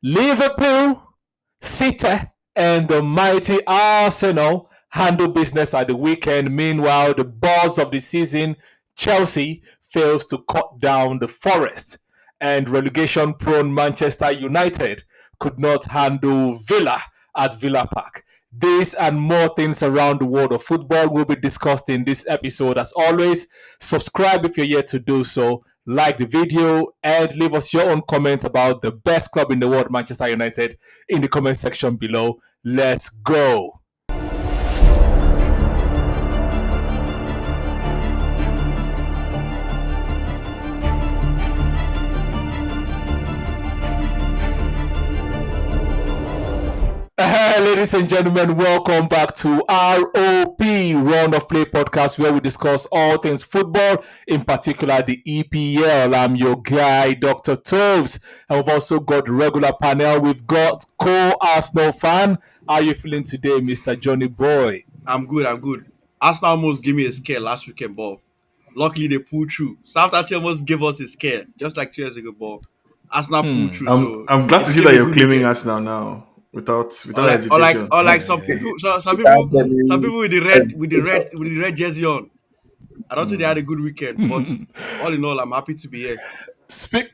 Liverpool, City, and the mighty Arsenal handle business at the weekend. Meanwhile, the boss of the season, Chelsea, fails to cut down the Forest, and relegation-prone Manchester United could not handle Villa at Villa Park. This and more things around the world of football will be discussed in this episode. As always, subscribe if you're yet to do so, like the video, and leave us your own comments about the best club in the world, Manchester United, in the comment section below. Let's go. Ladies and gentlemen, welcome back to ROP, Round of Play podcast, where we discuss all things football, in particular the EPL. I'm your guy, Dr. Toves, and we've also got the regular panel. We've got co-Arsenal fan. How are you feeling today, Mr. Johnny Boy? I'm good. Arsenal almost gave me a scare last weekend, but luckily they pulled through. Southampton almost gave us a scare just like 2 years ago, but Arsenal pulled through. I'm glad to see that you're claiming Arsenal now without hesitation. Or like some people with the red jersey on. I don't think they had a good weekend, but all in all, I'm happy to be here. Speaking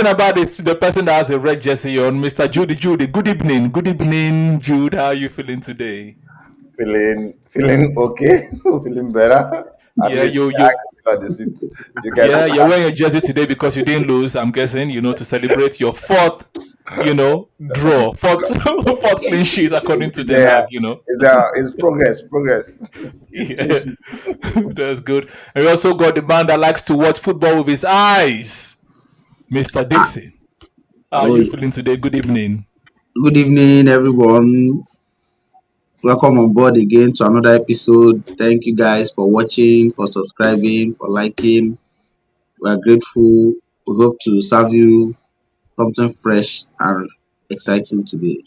about this, the person that has a red jersey on, Mr. Judy. Good evening, Jude. How are you feeling today? Feeling okay. Feeling better. You're wearing a jersey today because you didn't lose. I'm guessing, to celebrate your fourth clean sheet according to Ten Hag. It's progress. Yeah, that's good. And we also got the man that likes to watch football with his eyes, Mr. Dixon. How are you feeling today? Good evening. Good evening, everyone. Welcome on board again to another episode. Thank you guys for watching, for subscribing, for liking. We are grateful. We hope to serve you something fresh and exciting today.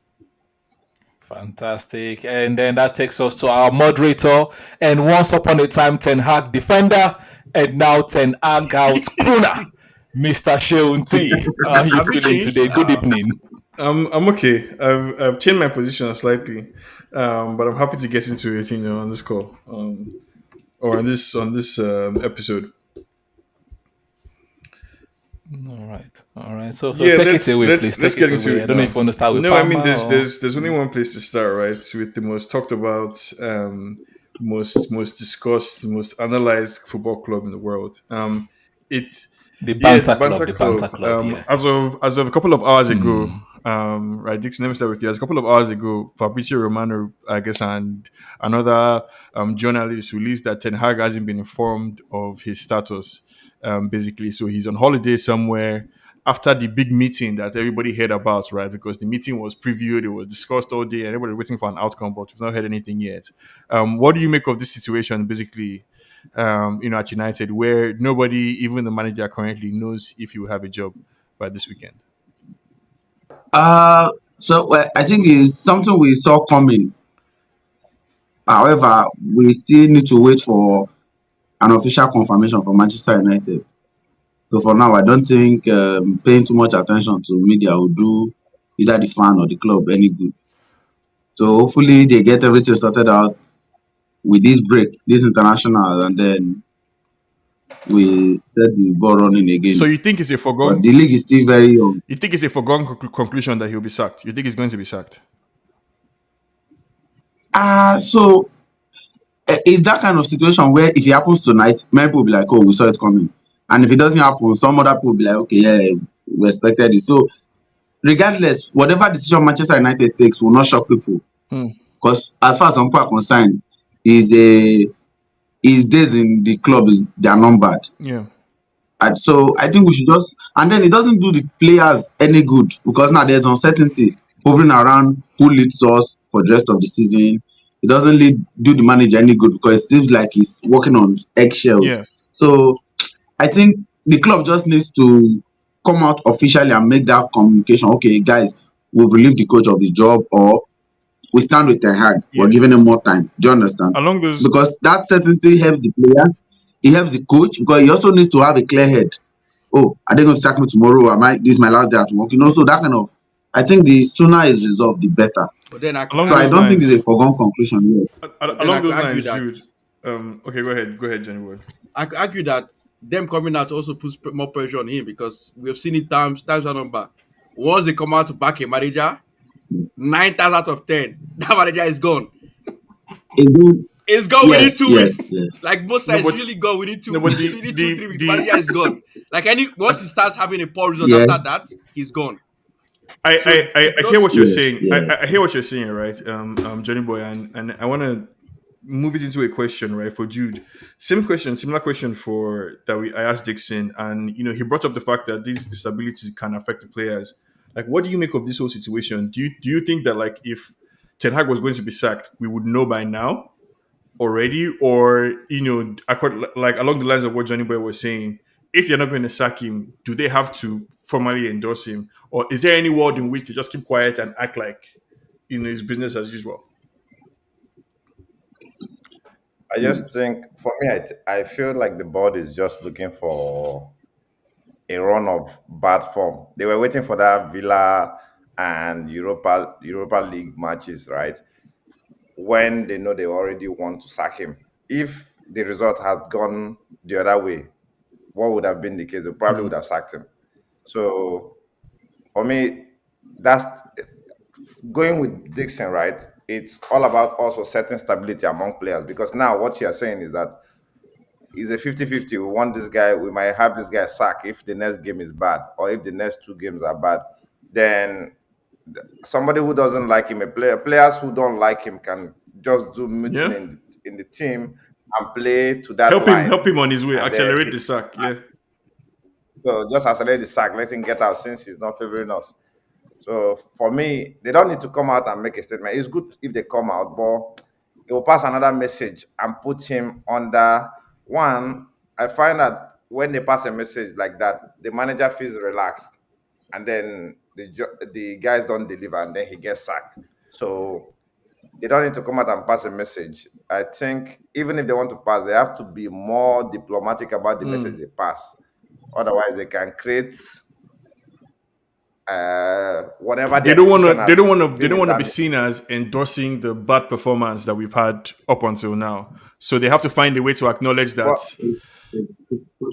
Fantastic. And then that takes us to our moderator. And once upon a time, Ten Hag defender, and now Ten Hag out crooner, Mr. Sheun T. How are you feeling today? Good evening. I'm okay. I've changed my position slightly, but I'm happy to get into it, on this call, or on this episode. All right. So take it away, please. Let's get into it. I don't know if you want to start with. No, I mean there's only one place to start, right? With the most talked about, most discussed, most analyzed football club in the world. The Banter Club. Yeah. As of a couple of hours ago, right, Dixon, let me start with you. As a couple of hours ago, Fabrizio Romano, I guess, and another journalist released that Ten Hag hasn't been informed of his status, basically. So he's on holiday somewhere after the big meeting that everybody heard about, right? Because the meeting was previewed, it was discussed all day, and everybody was waiting for an outcome, but we've not heard anything yet. What do you make of this situation, basically? At United, where nobody, even the manager currently, knows if he will have a job by this weekend? So I think it's something we saw coming. However, we still need to wait for an official confirmation from Manchester United. So for now, I don't think paying too much attention to media will do either the fan or the club any good. So hopefully they get everything sorted out with this break, this international, and then we set the ball running again. So you think it's a foregone? But the league is still very young. You think it's a foregone conclusion that he'll be sacked? You think he's going to be sacked? So it's that kind of situation where if it happens tonight, many people will be like, "Oh, we saw it coming," and if it doesn't happen, some other people will be like, "Okay, yeah, we expected it." So regardless, whatever decision Manchester United takes will not shock people, because as far as some people are concerned, his days in the club they are numbered. Yeah. And so I think we should just, and then it doesn't do the players any good because now there's uncertainty hovering around who leads us for the rest of the season. It doesn't do the manager any good because it seems like he's working on eggshells. Yeah. So I think the club just needs to come out officially and make that communication. Okay, guys, we've relieved the coach of the job, or we stand with Ten Hag. We're giving him more time. Do you understand? Because that certainty helps the players, it helps the coach, because he also needs to have a clear head. oh, are they going to sack me tomorrow? This is my last day at work? So that kind of, I think the sooner is resolved, the better. But then I could Along So I those argue don't that. think it's a lines, foregone conclusion yet. But then I along could those argue lines, that. Jude. Okay, go ahead, Johnny Boy. I could argue that them coming out also puts more pressure on him because we've seen it times a number. Once they come out to back a manager, 9 times out of 10, that manager is gone. Again, It's gone within yes, 2 weeks. yes. Like most No, times, but usually gone within no, 2 but weeks, within 2, 3 weeks. Manager the is gone. Like once he starts having a poor result Yes, after that, he's gone. I, So I, I, if you I don't hear what you're yes, saying. yes. I hear what you're saying, right, Johnny Boy, and I want to move it into a question, right, for Jude. Similar question I asked Dixon, and he brought up the fact that these disabilities can affect the players. Like, what do you make of this whole situation? Do you think that, like, if Ten Hag was going to be sacked, we would know by now already, or like along the lines of what Johnny Boy was saying, if you're not going to sack him, do they have to formally endorse him, or is there any world in which they just keep quiet and act like it's business as usual? I just think, for me, I feel like the board is just looking for a run of bad form. They were waiting for that Villa and Europa League matches, right? When they know they already want to sack him. If the result had gone the other way, what would have been the case? They probably would have sacked him. So for me, that's going with Dixon, right? It's all about also setting stability among players, because now what you're saying is that it's a 50-50. We want this guy, we might have this guy sack if the next game is bad, or if the next two games are bad. Then somebody who doesn't like him, players who don't like him can just do meeting Yeah, in the team and play to that help line, him on his way, and then accelerate the sack. Yeah, so just accelerate the sack, let him get out since he's not favoring us. So for me, they don't need to come out and make a statement. It's good if they come out, but it will pass another message and put him under one. I find that when they pass a message like that, the manager feels relaxed, and then the guys don't deliver, and then he gets sacked. So they don't need to come out and pass a message. I think even if they want to pass, they have to be more diplomatic about the message they pass. Otherwise, they can create whatever they their don't want decision to. They has don't want to. They been don't in want to that. be seen as endorsing the bad performance that we've had up until now. So they have to find a way to acknowledge But that. but,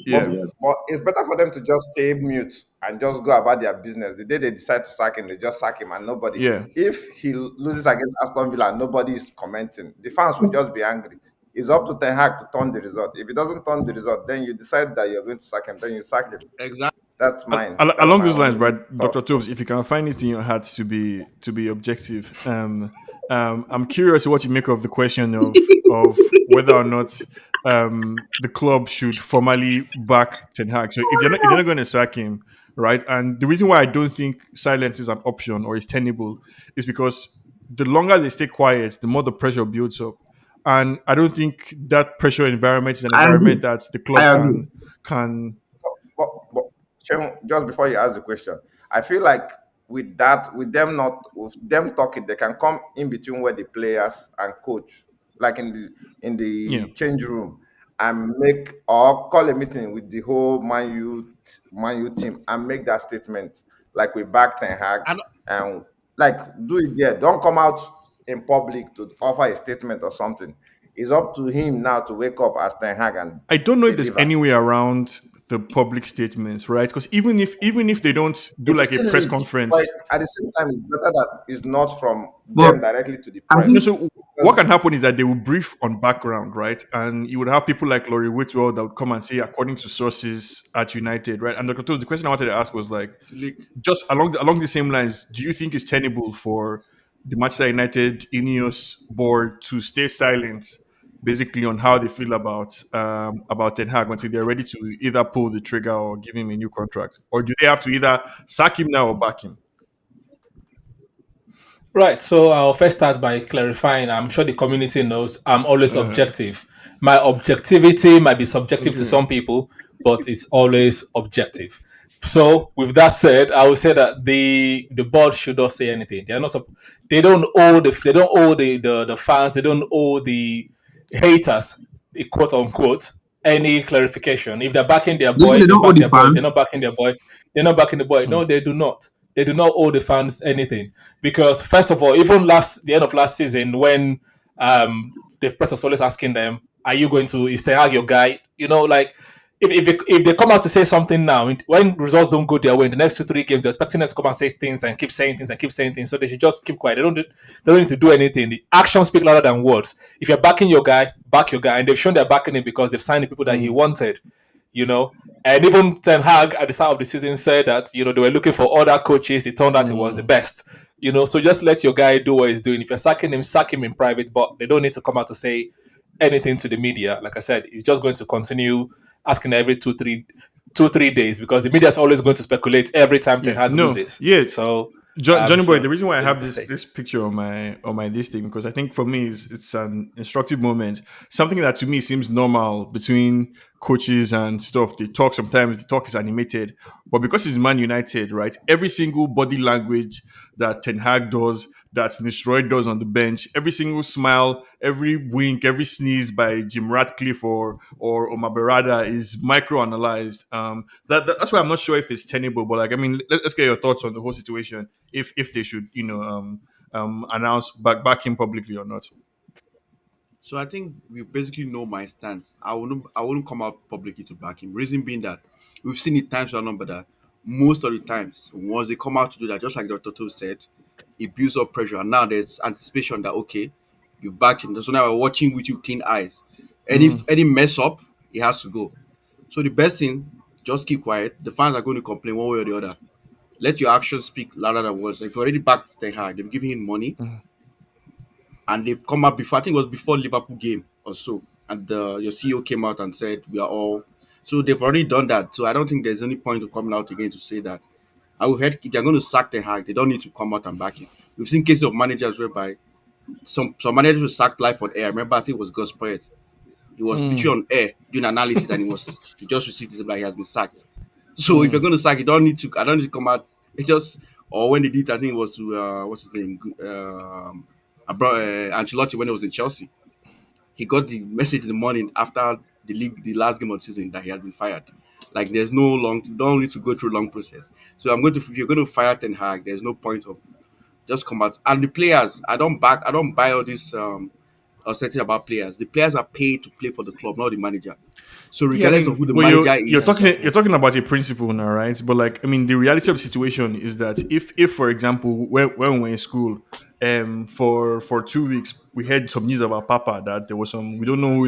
Yeah, but it's better for them to just stay mute and just go about their business. The day they decide to sack him, they just sack him, and nobody. yeah. If he loses against Aston Villa, and nobody is commenting. The fans will just be angry. It's up to Ten Hag to turn the result. If he doesn't turn the result, then you decide that you're going to sack him. Then you sack him. Exactly. That's mine. That's Along my those lines, own right, Dr. thought. Toves, if you can find it in your heart to be objective, I'm curious what you make of the question of whether or not the club should formally back Ten Hag. So if they're not going to sack him, right, and the reason why I don't think silence is an option or is tenable is because the longer they stay quiet, the more the pressure builds up, and I don't think that pressure environment is an I agree. environment that the I club agree. can. But Seun, just before you ask the question, I feel like with that, with them talking, they can come in between where the players and coach, like in Yeah. the change room, and make or call a meeting with the whole Man U team and make that statement, like we back Ten Hag, And and like do it there. Don't come out in public to offer a statement or something. It's up to him now to wake up as Ten Hag and I don't know if there's deliver. any way around the public statements, right? Because even if they don't do It like a still press is, but conference, at the same time, it's better that it's not from But them directly to the I press. no. think So what can happen is that they will brief on background, right? And you would have people like Laurie Whitwell that would come and say, according to sources at United, right? And Dr. Toes, the question I wanted to ask was like, to leak. just along the same lines, do you think it's tenable for the Manchester United Ineos board to stay silent, basically on how they feel about Ten Hag until they're ready to either pull the trigger or give him a new contract, or do they have to either sack him now or back him? Right. So I'll first start by clarifying. I'm sure the community knows I'm always objective. My objectivity might be subjective to Okay. some people, but it's always objective. So with that said, I would say that the board should not say anything. They are not. They don't owe the fans. They don't owe the haters, quote unquote. any clarification. If they're backing their They say boy, they they don't owe back the their boy. If they're not fans. backing their boy, they're not backing the boy. No, they do not. They do not owe the fans anything because first of all, even the end of last season, when the press was always asking them, "Are you going to is Ten Hag your guy?" Like if they come out to say something now, when results don't go their way in the next 2 3 games, they're expecting them to come and say things and keep saying things and keep saying things. So they should just keep quiet. They don't need to do anything. The actions speak louder than words. If you're backing your guy, back your guy, and they've shown they're backing him because they've signed the people that he wanted. You know, and even Ten Hag at the start of the season said that they were looking for other coaches. It turned out it was the best. So just let your guy do what he's doing. If you're sacking him, sack him in private. But they don't need to come out to say anything to the media. Like I said, he's just going to continue asking every 2 3 days because the media is always going to speculate every time Ten Yeah, Hag no, loses. yeah, So, Johnny Boy. so The reason why I make no have this mistake. this picture on my this thing because I think for me it's an instructive moment. Something that to me seems normal between coaches and stuff. They talk sometimes. The talk is animated, but because it's Man United, right? Every single body language that Ten Hag does, that Nisroy does on the bench, every single smile, every wink, every sneeze by Jim Ratcliffe or Omar Berrada is micro-analyzed. That's why I'm not sure if it's tenable, but like I mean, let's get your thoughts on the whole situation. If they should, announce back him publicly or not. So I think we basically know my stance. I wouldn't come out publicly to back him. Reason being that we've seen it times to a number that most of the times once they come out to do that, just like Dr. Toto said, it builds up pressure. And now there's anticipation that okay, you've backed him. So now we're watching with you clean eyes. And if any mess up, he has to go. So the best thing, just keep quiet. The fans are going to complain one way or the other. Let your actions speak louder than words. If you already backed Ten Hag, they've given him money and they've come up before. I think it was before Liverpool game or so, and your CEO came out and said we are all. So they've already done that. So I don't think there's any point of coming out again to say that. I will head if they're going to sack Ten Hag, they don't need to come out and back him. We've seen cases of managers whereby some managers were sacked live on air. I remember I think it was Gus Poyet. He was literally on air doing analysis and he just received it like he has been sacked. So if you're going to sack, you don't need to. I don't need to come out. It just or when they did, I think it was to what's his name, Ancelotti when he was in Chelsea. He got the message in the morning after the last game of the season that he had been fired. Like there's no long, you don't need to go through long process. So if you're going to fire Ten Hag, there's no point of just come out. And the players, I don't buy all this setting about players. The players are paid to play for the club, not the manager. So Yeah, I regardless of who mean, the but manager you're is, talking about a principle now, right? But like, I mean, the reality of the situation is that if for example, when we were in school, for 2 weeks, we heard some news about Papa that there was some we don't know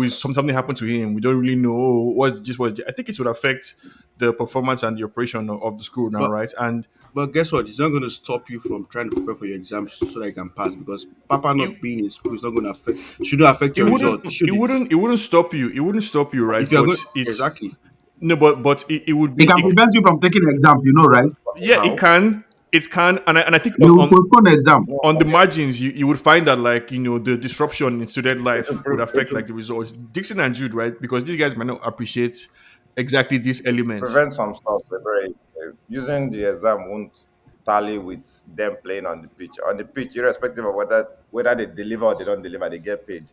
something happened to him. We don't really know what I think it would affect the performance and the operation of the school now, but right? And But guess what? It's not going to stop you from trying to prepare for your exams so that you can pass because Papa it, not being in school is not going to shouldn't affect it your wouldn't result. It shouldn't. it wouldn't stop you. It wouldn't stop you, right? If you're But going it's exactly no, but it would It be can prevent you from taking exams, right? yeah, How? it can, and I think They will postpone the exam. No, on the okay. margins, you would find that like the disruption in student It will, life would it affect will like the results. Dixon and Jude, right? Because these guys might not appreciate exactly these elements. prevent some stuff. So very using the exam won't tally with them playing on the pitch. On the pitch, irrespective of whether they deliver or they don't deliver, they get paid.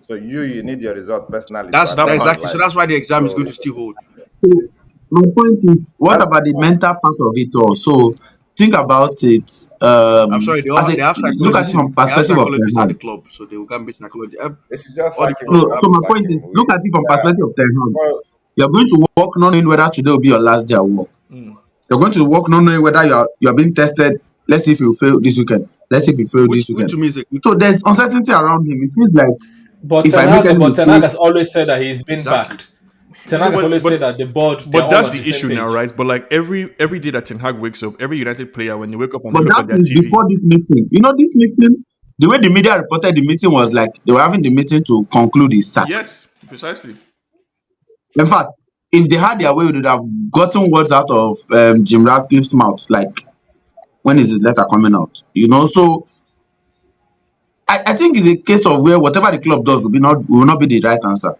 So you need your result personally to that's That that attend part. in exactly. So life. that's why the exam is So going to still hold. So my point is, what that's about the mental part of it all? So think about it. I'm sorry. As a They have look at it psychologists from they have perspective of Ten psychologists at the Hag. club, so they will come be psychology. they should just All sack the him if So, they have so to my sack point him. is, look at it from Yeah, perspective of Ten Hag. well, You're going to work not knowing whether today will be your last day at work. You're going to work not knowing whether you're being tested. Let's see if you fail this weekend. Let's see if you fail this which weekend. to me is a good So there's uncertainty around him. It feels like But if I Ten make Hag, any but Ten Hag mistake, has always said that he's been exactly. backed. Ten No, Hag has but always said but that the board they're but all that's on the the same issue now, page. right? But like every day that Ten Hag wakes up, every United player when they wake up and they but look that at their is TV, before this meeting. This meeting, the way the media reported the meeting was like they were having the meeting to conclude his sack. yes, precisely. In fact, if they had their way, they would have gotten words out of Jim Ratcliffe's mouth, like when is his letter coming out? So I think it's a case of where whatever the club does will not be the right answer.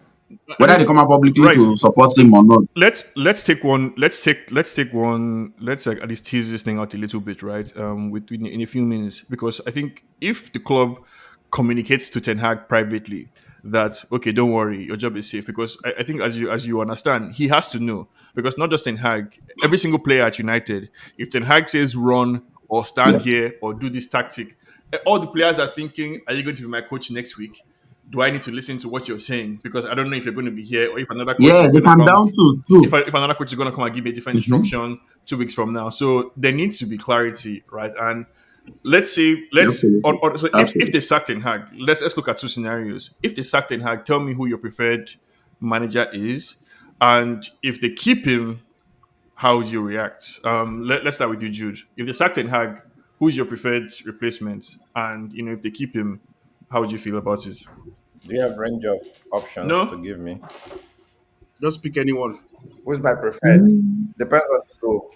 I Whether they mean, come out publicly right. to support So him or not. let's take one. Let's like at least tease this thing out a little bit, right? In a few minutes, because I think if the club communicates to Ten Hag privately that okay, don't worry, your job is safe. Because I think as you understand, he has to know, because not just Ten Hag, every single player at United, if Ten Hag says run or stand here or do this tactic, all the players are thinking, are you going to be my coach next week? Do I need to listen to what you're saying? Because I don't know if you're going to be here, or if another coach Yeah, is they going to can come, down tools too. if another coach is going to come and give me a different Mm-hmm. instruction 2 weeks from now. So there needs to be clarity, right? And let's say Absolutely. so if Absolutely. they sack Ten Hag, let's look at two scenarios. If they sack Ten Hag, tell me who your preferred manager is, and if they keep him, how would you react? Let's start with you, Jude. If they sack Ten Hag, who's your preferred replacement? And if they keep him, how would you feel about it? Do you have range of options to No, give me? Just pick anyone. Who's my preferred? Mm. Depends on the school.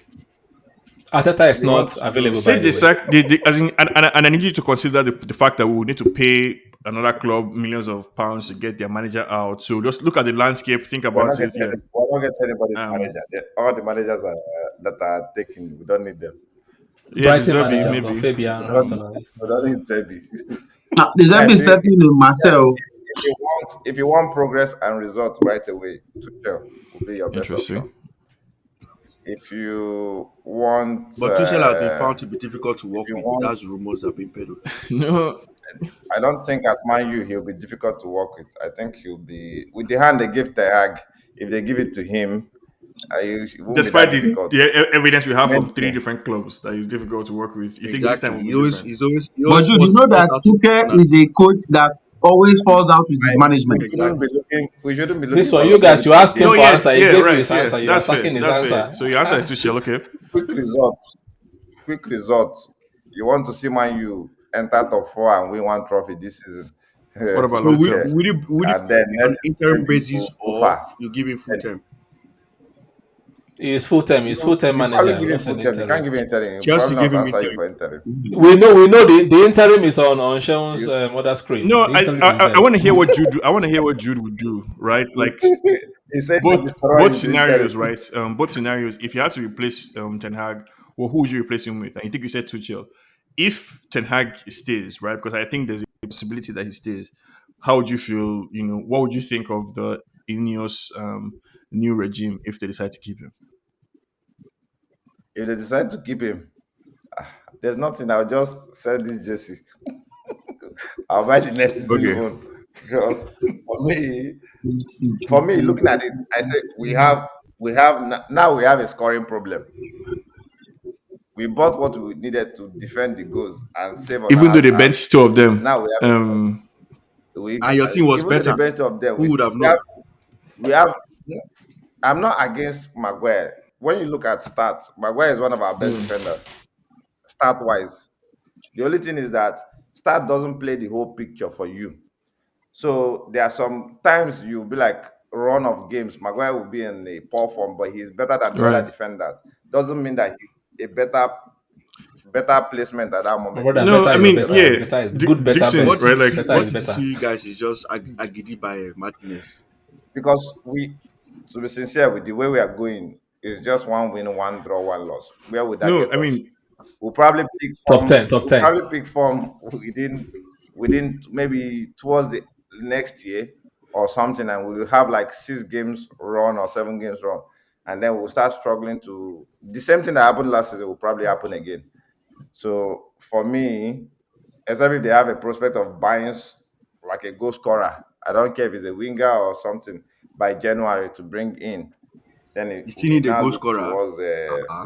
Arteta If is you want not to available, go, by say the they way. sack, as in, and I need you to consider the fact that we will need to pay another club millions of pounds to get their manager out. So just look at the landscape, think about it. Yeah. We're not getting anybody's Um. manager. All the managers that are taken, we don't need them. Yeah, Brighton Deserby manager, but maybe. Fabian We don't, Arsenal. we don't need Zebi. There's Yeah, every setting in Marcel. if you want progress and results right away, Tuchel will be your best option. Interesting. If you want, but Tuchel has been found to be difficult to if work you with. want, That's rumors that have been peddled. No, I don't think at Man U he'll be difficult to work with. I think he'll be with the hand they give Ten Hag. If they give it to him, it won't be despite that the, difficult. the evidence we have from Same three thing. different clubs that is difficult to work with, you think this time Exactly. will be different? He But always Jude, you know falls that out with Tuchel corner. is a coach that always falls out with his I, we management. shouldn't be Exactly. looking. We shouldn't be This looking one, for you guys, nobody you to ask him No, give for yeah, answer. He yeah, gave you right, his yeah, answer. You're that's fair, attacking his that's fair. answer. So your answer is Tuchel, okay? quick results. Quick results. You want to see Man U enter top four and win one trophy this season. What about So long would, term? Okay. would it would it And then be on next interim maybe basis go or far. you give him full And time? He's full time. He's full time you probably manager, give him not an full time. You can't interim. give him interim. He'll Chelsea probably give not him answer you interim. for interim. We know the interim is on Sean's You, other screen. No, The I interim is I, I there. want to hear what Jude. I want to hear what Jude would do, right? Like he said he'll both destroy both his interim. scenarios, right? Both scenarios. If you had to replace Ten Hag, well, who would you replace him with? I think you said Tuchel. If Ten Hag stays, right? Because I think there's a possibility that he stays. How would you feel? What would you think of the Ineos new regime if they decide to keep him? If they decide to keep him, there's nothing. I'll just sell this jersey. I'll buy the next season Okay. one. Because for me, looking at it, I say now we have a scoring problem. We bought what we needed to defend the goals and save on Even though they our benched hands. two of them, Now we have a problem. And your team was Even though the better. bench of them, Who would have we have known? we have. I'm not against Maguire. When you look at stats, Maguire is one of our best defenders, stat wise. The only thing is that stat doesn't play the whole picture for you. So there are some times you'll be like run of games. Maguire will be in a poor form, but he's better than the other right? defenders. Doesn't mean that he's a better placement at that My moment. brother, No, better I is mean, better. yeah, Better is good. Better Dixon, What right? you best. Like, see, Better what is you better. see, guys, is just Agidi by Martinez. Because to be sincere, with the way we are going, it's just one win, one draw, one loss. Where would that no, get I us? mean, We'll probably pick Top form. 10. Top We'll 10. probably pick form within maybe towards the next year or something, and we'll have like 6 games run or 7 games run, and then we'll start struggling to the same thing that happened last season will probably happen again. So for me, except if they have a prospect of buying like a goal scorer, I don't care if it's a winger or something by January to bring in, then You still we need a now goal look scorer. towards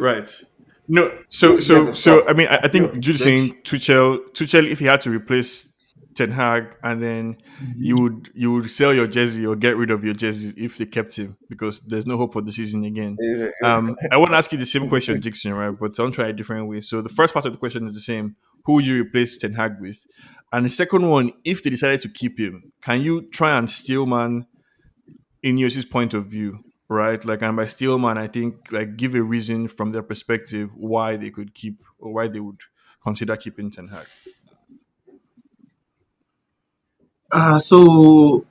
right? No, who so is going to so so score. I mean, I think Jude is Bench. saying Tuchel, if he had to replace Ten Hag, and then you would sell your jersey or get rid of your jersey if they kept him because there's no hope for the season again. I want to ask you the same question, Dixon, right? But I'll try a different way. So the first part of the question is the same: who would you replace Ten Hag with? And the second one, if they decided to keep him, can you try and steal man Ineos's point of view, right? Like, and by Steelman, I think like give a reason from their perspective why they could keep or why they would consider keeping Ten Hag. So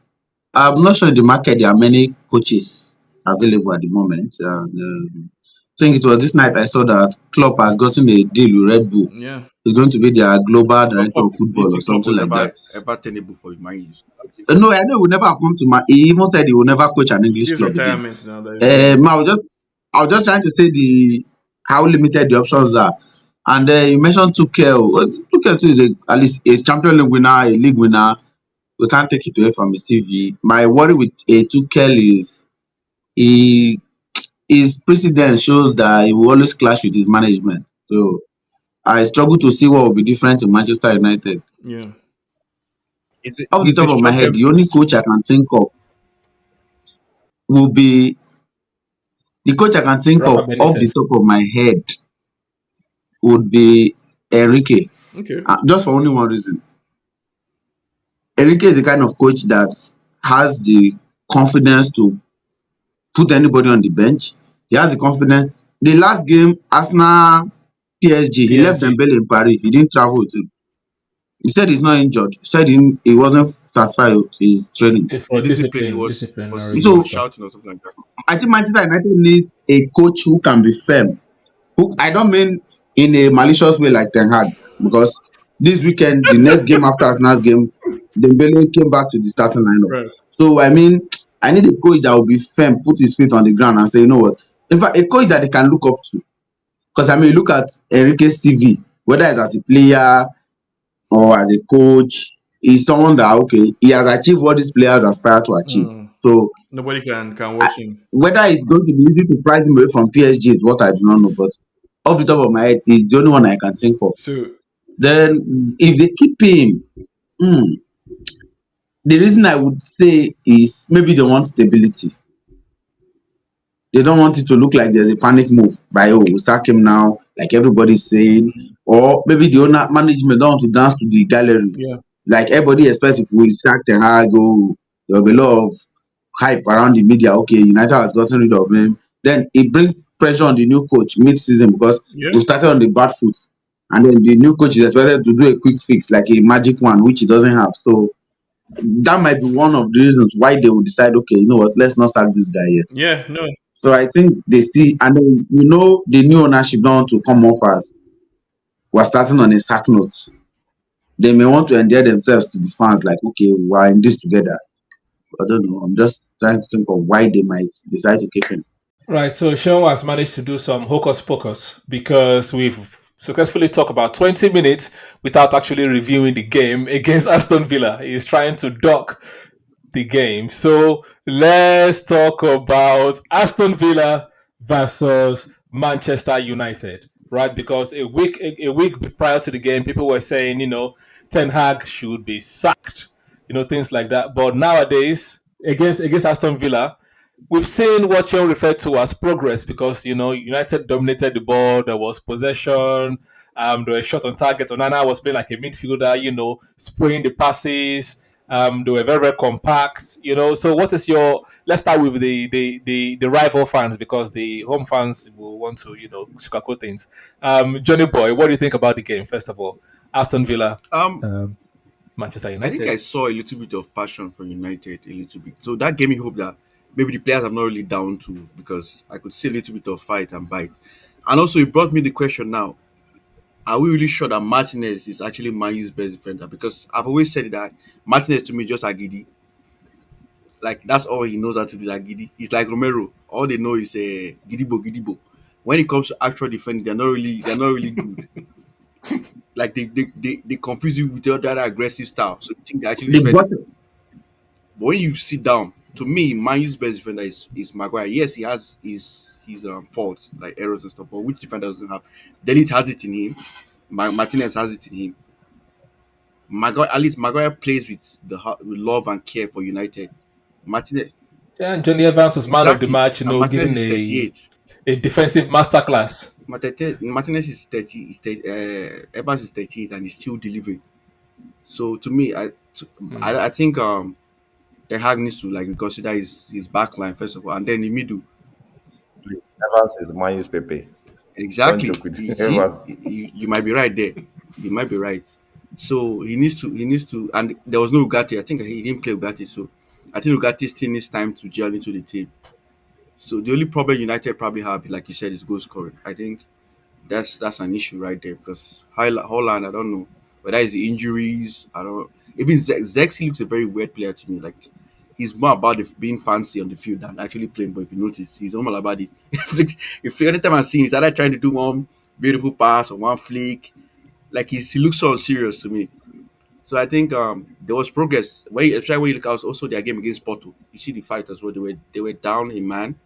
I'm not sure in the market there are many coaches available at the moment. And, think it was this night I saw that Klopp has gotten a deal with Red Bull. Yeah. He's going to be their global But director Klopp, of do you football or think Klopp something was like that. ever tenable for Man U? I don't think so. No, I know he will never come to my. He even said he will never coach an English This club again. retirement now that he's doing. I was just trying to say the how limited the options are. And you mentioned Tuchel. Tuchel too is at least a Champions League winner, a league winner. We can't take it away from his CV. My worry with a Tuchel is he his precedent shows that he will always clash with his management. So I struggle to see what will be different in Manchester United. Yeah. Off the It's a top of my short head, term the fix only too. coach I can think of will be the coach I can think Rafa of off the Benitez. top of my head would be Enrique. Okay. Just for only one reason. Enrique is the kind of coach that has the confidence to put anybody on the bench. He has the confidence. The last game, Arsenal PSG, he left PSG. Dembele in Paris. He didn't travel with him. He said he's not injured. He said he wasn't satisfied with his training. It's The for discipline disciplinary So was stuff. shouting or something like that. I think Manchester United needs a coach who can be firm. Who I don't mean in a malicious way like Ten Hag, because this weekend, the next game after Arsenal's game, Dembele came back to the starting lineup. Right. So I mean, I need a coach that will be firm, put his feet on the ground, and say, you know what? In fact, a coach that they can look up to. Because I mean, look at Enrique's CV, whether it's as a player or as a coach, he's someone that okay, he has achieved what these players aspire to achieve. Mm. So Nobody can watch him. whether it's going to be easy to price him away from PSG is what I do not know. But off the top of my head, he's the only one I can think of. So Then if they keep him, hmm, the reason I would say is maybe they want stability. They don't want it to look like there's a panic move by we sack him now, like everybody's saying, or maybe the owner management don't want to dance to the gallery. yeah. Like everybody expects if we sack Ten Hag, there will be a lot of hype around the media. Okay, United has gotten rid of him. Then it brings pressure on the new coach mid-season because Yeah. we started on the bad foot, and then the new coach is expected to do a quick fix, like a magic one, which he doesn't have. So that might be one of the reasons why they will decide, okay, you know what, let's not sack this guy yet. Yeah. No. So I think they see, and then the new ownership don't want to come off as we're starting on a sack note. They may want to endear themselves to the fans, like, okay, we're in this together. I don't know. I'm just trying to think of why they might decide to keep him. Right, so Sean has managed to do some hocus pocus because we've successfully talked about 20 minutes without actually reviewing the game against Aston Villa. He's trying to duck the game. So let's talk about Aston Villa versus Manchester United, right? Because a week prior to the game, people were saying, Ten Hag should be sacked, things like that. But nowadays, against Aston Villa, we've seen what Sean referred to as progress because United dominated the ball. There was possession. They were shot on target. Onana was playing like a midfielder. Spraying the passes. They were very very compact. So what is your? Let's start with the rival fans because the home fans will want to sugarcoat things. Johnny Boy, what do you think about the game? First of all, Aston Villa, Um, um, Manchester I think United. I saw a little bit of passion for United, a little bit. So that gave me hope that maybe the players have not really down to because I could see a little bit of fight and bite. And also, it brought me the question now: are we really sure that Martinez is actually Man U's best defender? Because I've always said that Martinez to me just Agidi. Like that's all he knows how to do is Agidi. He's like Romero. All they know is Gidibo Gidibo. When it comes to actual defending, they're not really good. Like they confuse you with the other aggressive style. So you think they actually They defend. bought But when you sit down, to me, Man U's best defender is Maguire. Yes, he has his faults like errors and stuff, but which defender doesn't have? Delete has it in him. Martinez has it in him. Maguire, at least Maguire plays with with love and care for United. Martinez, Yeah, and Johnny Evans was man of the exactly. match. And Martinez Giving is a 38. a defensive masterclass. Martinez is 30. Evans is 38, and he's still delivering. So to me, I think Ten Hag needs to like reconsider his back line first of all, and then the middle. Evans is Manu's Pepe. Don't Exactly. joke with You see, Evans. you might be right there. You might be right. So he needs to, and there was no Ugarte. I think he didn't play Ugarte, so I think Ugarte still needs time to gel into the team. So the only problem United probably have, like you said, is goal scoring. I think that's an issue right there because Holland, I don't know whether it's the injuries. I don't. Even Zexi looks a very weird player to me. Like he's more about being fancy on the field than actually playing. But if you notice, he's all about it. If anytime I see him, he's either trying to do one beautiful pass or one flick. Like he looks so unserious to me. So I think there was progress. Especially when you look at also their game against Porto. You see the fight as well. They were down a man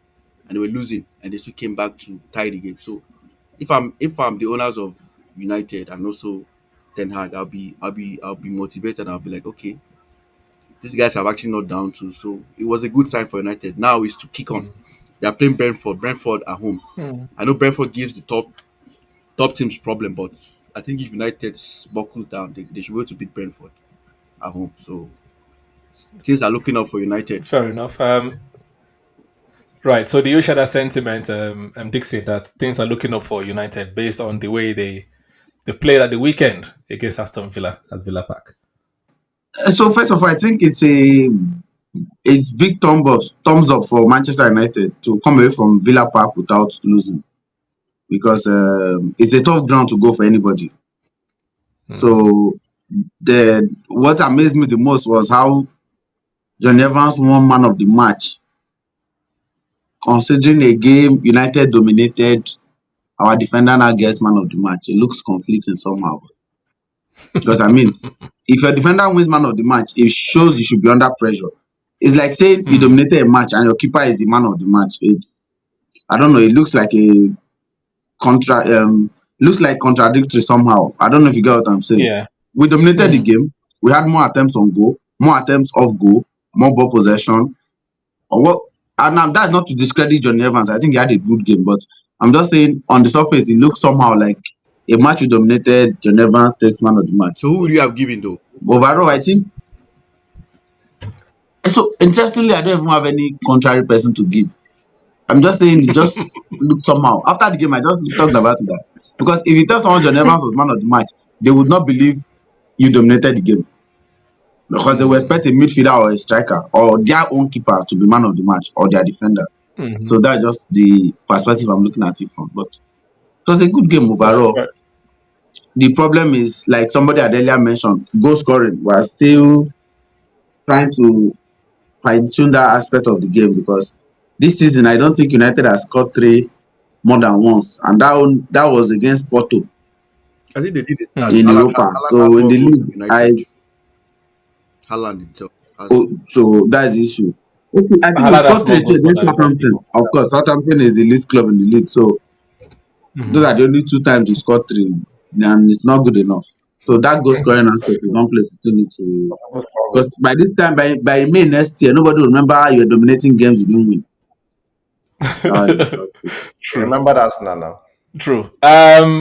and they were losing, and they still came back to tie the game. So if I'm the owners of United and also Ten Hag, I'll be motivated. I'll be like, okay, these guys have actually not down to. So it was a good sign for United. Now is to kick on. They are playing Brentford. Brentford at home. Mm. I know Brentford gives the top teams problem, but I think if United buckles down, they should be able to beat Brentford at home. So things are looking up for United. Fair enough. Right. So do you share that sentiment, Dixie, that things are looking up for United based on the way they played at the weekend against Aston Villa at Villa Park? So first of all, I think it's big thumbs up for Manchester United to come away from Villa Park without losing because it's a tough ground to go for anybody. So the what amazed me the most was how John Evans won man of the match, considering a game United dominated. Our defender now gets man of the match. It looks conflicting somehow because I mean, if your defender wins man of the match, it shows you should be under pressure. It's like saying you dominated a match and your keeper is the man of the match. It's I don't know. It looks like a looks like contradictory somehow. I don't know if you get what I'm saying. Yeah. We dominated the game. We had more attempts on goal, more attempts off goal, more ball possession. Or what? And now that's not to discredit Johnny Evans. I think he had a good game, but I'm just saying on the surface it looks somehow like a match we dominated. John Evans takes man of the match. So who would you have given though? Overall, I think so. Interestingly, I don't even have any contrary person to give. I'm just saying it just looked somehow. After the game, I just talked about that. Because if you tell someone John Evans was man of the match, they would not believe you dominated the game. Because they will expect a midfielder or a striker or their own keeper to be man of the match or their defender. So that's just the perspective I'm looking at it from. But it was a good game overall. Right. The problem is, like somebody had earlier mentioned, goal scoring. We're still trying to fine tune that aspect of the game because this season I don't think United has scored three more than once, and that was against Porto I think they did it. in Europa. So in the league, Haaland itself. so that's the issue. Okay, I think we Haaland has scored more 3 goals against than a lot of Southampton. people. Of course, Southampton is the least club in the league, so those are the only 2 times we scored three, and it's not good enough. So that goal scoring aspect is one place you still need to. Because by this time, by May next year, nobody will remember you're dominating games you didn't win. True. Remember that now. True.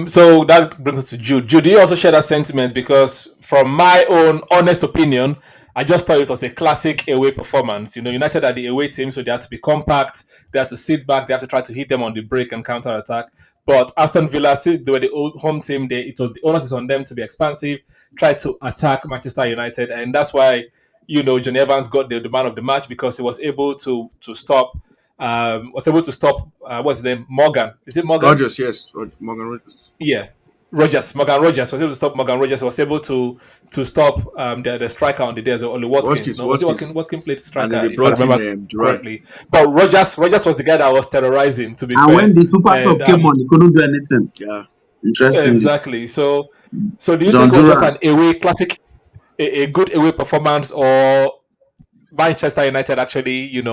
So that brings us to Jude. Jude, do you also share that sentiment? Because from my own honest opinion, I just thought it was a classic away performance. United are the away team, so they have to be compact. They have to sit back. They have to try to hit them on the break and counter attack. But Aston Villa, since they were the old home team, it was the onus is on them to be expansive, try to attack Manchester United, and that's why John Evans got the man of the match because he was able to stop. What's his name? Morgan. Is it Morgan? Rogers, yes. Morgan Rogers. Yeah. Morgan Rogers was able to stop Morgan Rogers. Was able to stop the striker on the day as well, Oli Watkins. Was it Watkins? Watkins played striker, And they if I brought remember in correctly. But Rogers was the guy that was terrorizing, to be And fair. when the Super Cup came on, he couldn't do anything. Yeah. Interesting. Exactly. So do you John think it was just Duran. an away classic, a good away performance, or Manchester United actually,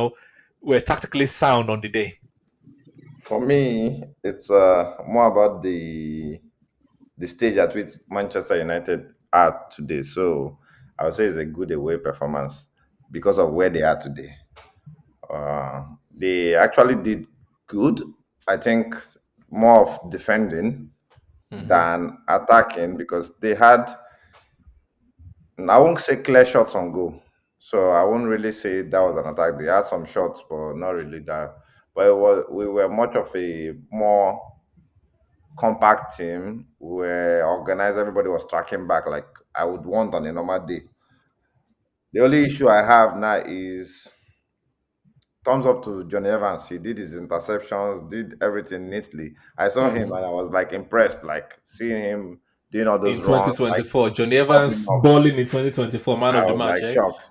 were tactically sound on the day? For me, it's more about the stage at which Manchester United are today. So I would say it's a good away performance because of where they are today. They actually did good. I think more of defending than attacking because they had, I won't say clear shots on goal. So I won't really say that was an attack. They had some shots, but not really that. But we were much of a more compact team. We were organized. Everybody was tracking back like I would want on a normal day. The only issue I have now is thumbs up to Johnny Evans. He did his interceptions, did everything neatly. I saw him and I was like impressed, like seeing him doing all In those runs, like 2024, Johnny doubling Evans up. balling in 2024, man I of the was match, like eh? shocked.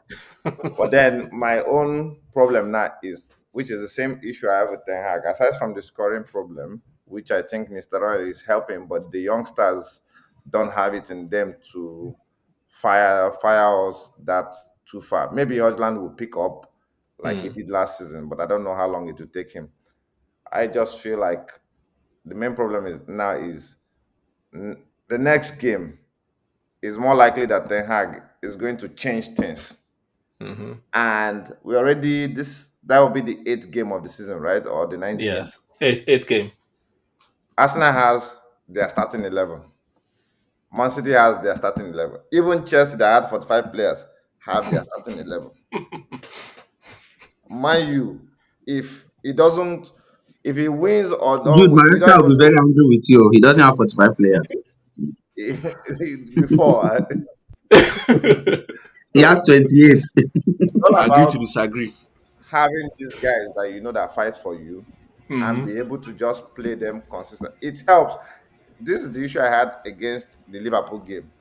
But then my own problem now is, which is the same issue I have with Ten Hag, aside from the scoring problem, which I think Nistelrooy is helping, but the youngsters don't have it in them to fire us that too far. Maybe Hojland will pick up like he Hmm. did last season, but I don't know how long it will take him. I just feel like the main problem is now is the next game is more likely that Ten Hag is going to change things, Mm-hmm. and we already this that will be the eighth game of the season, right, or the ninth game. Yes, eighth game. Arsenal has their starting 11. Man City has their starting 11. Even Chelsea, that had 45 players, have their starting 11. Man U, if he doesn't, if he wins or don't Dude, win, we don't Maresca will even be know. very angry with you. He doesn't have 45 players. Before, He has so 28. it's all Agree to about disagree. having these guys that you know that fight for you and Hmm. be able to just play them consistent. It helps. This is the issue I had against the Liverpool game.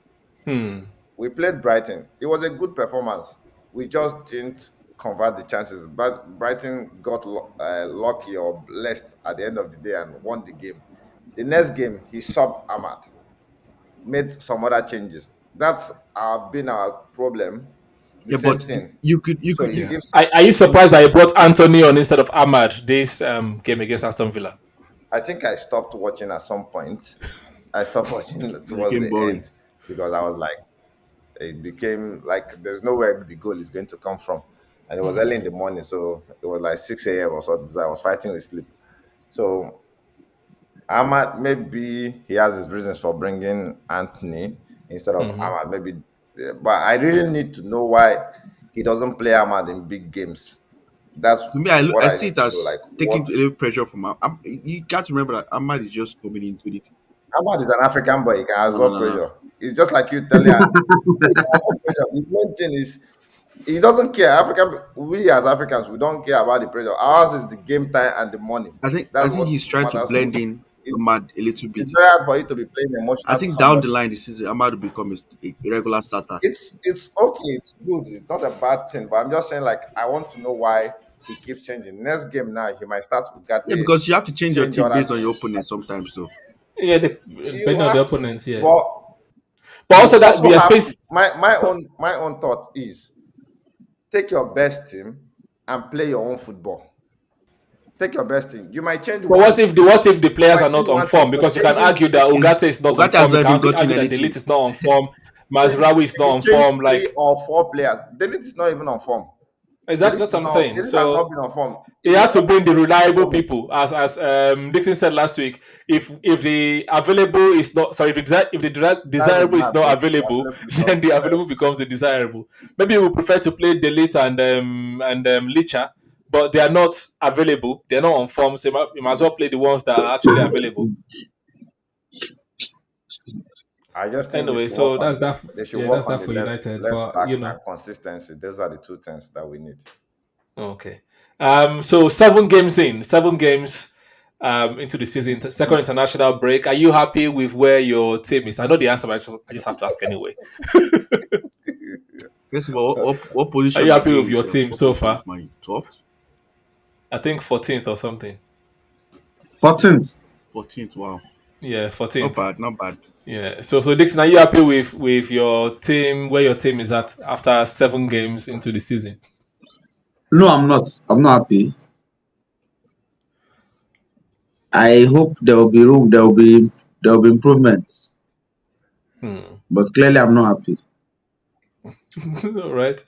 Hmm. We played Brighton. It was a good performance. We just didn't convert the chances. But Brighton got lucky or blessed at the end of the day and won the game. The next game, he subbed Ahmad, made some other changes. That's been our problem. The Yeah, same but thing. you So could he Yeah. gives. Are you surprised that he brought Anthony on instead of Ahmad this game against Aston Villa? I think I stopped watching at some point. I stopped watching it towards became the boring. end because I was like, it became like there's nowhere the goal is going to come from. And it was early in the morning, so it was like 6 a.m. or something. So I was fighting with sleep. So Ahmad, maybe he has his reasons for bringing Anthony instead of Hmm. Ahmad. Maybe, but I really need to know why he doesn't play Ahmad in big games. That's To me, what I I see need it to know. as Like, taking what a little pressure from you got to remember that Ahmad is just coming into it. Ahmad is an African boy, he can No, no, absorb no, no. pressure. It's just like you telling he can absorb pressure. The main thing is he doesn't care. We as Africans, we don't care about the pressure. Ours is the game time and the money. I That's think what he's trying to matters blend most. in It's Ahmad a little bit. it's very hard for you to be playing I emotional to think down the somebody. line this season, Ahmad will become a regular starter. It's okay, it's good, it's not a bad thing. But I'm just saying, like, I want to know why he keeps changing. Next game now, he might start Yeah, Ugarte, because you have to change your change team other based on your things. opponent sometimes. So Yeah, You depending on the have to, opponents. Yeah, but but you also that also we are have space. my own thought is take your best team and play your own football. Take your best team. You might change But one. what if the You players are might change not on one thing, form? but Because you can changing argue that is Ugarte is not on Ogata has form. You not can even gotten argue that anything. Delete is not on form. if Mazraoui is if not you on change form. three Like or four players, Delete is not even on form. exactly that's what I'm saying. Delete has not So been on form. he So had to what bring the is the reliable problem? people, as Dixon said last week. If the available is not sorry, if the That's a desirable is mad not if the available, available becomes then the desirable. available becomes the desirable. Maybe we prefer to play Delete and Licha, but they are not available. They're not on form, so you might as well play the ones that are actually available. I just think they Anyway, should work so on that's that. they should Yeah, work that's on that the for United. left But back and consistency. Those are the two things that we need. okay. So 7 games in, 7 games into the season, second international break. Are you happy with where your team is? I know the answer, but I just have to ask anyway. First of all, what Are you position happy again with is your team what so position far? is mine? 12th, I think 14th or something. 14th. 14th. Wow, Yeah, not 14th. bad, not bad. Yeah. So Dixon, are you happy with your team, where your team is at after 7 games into the season? No, I'm not. I'm not happy. I hope there will be room. There will be improvements. Hmm. But clearly, I'm not happy. All right.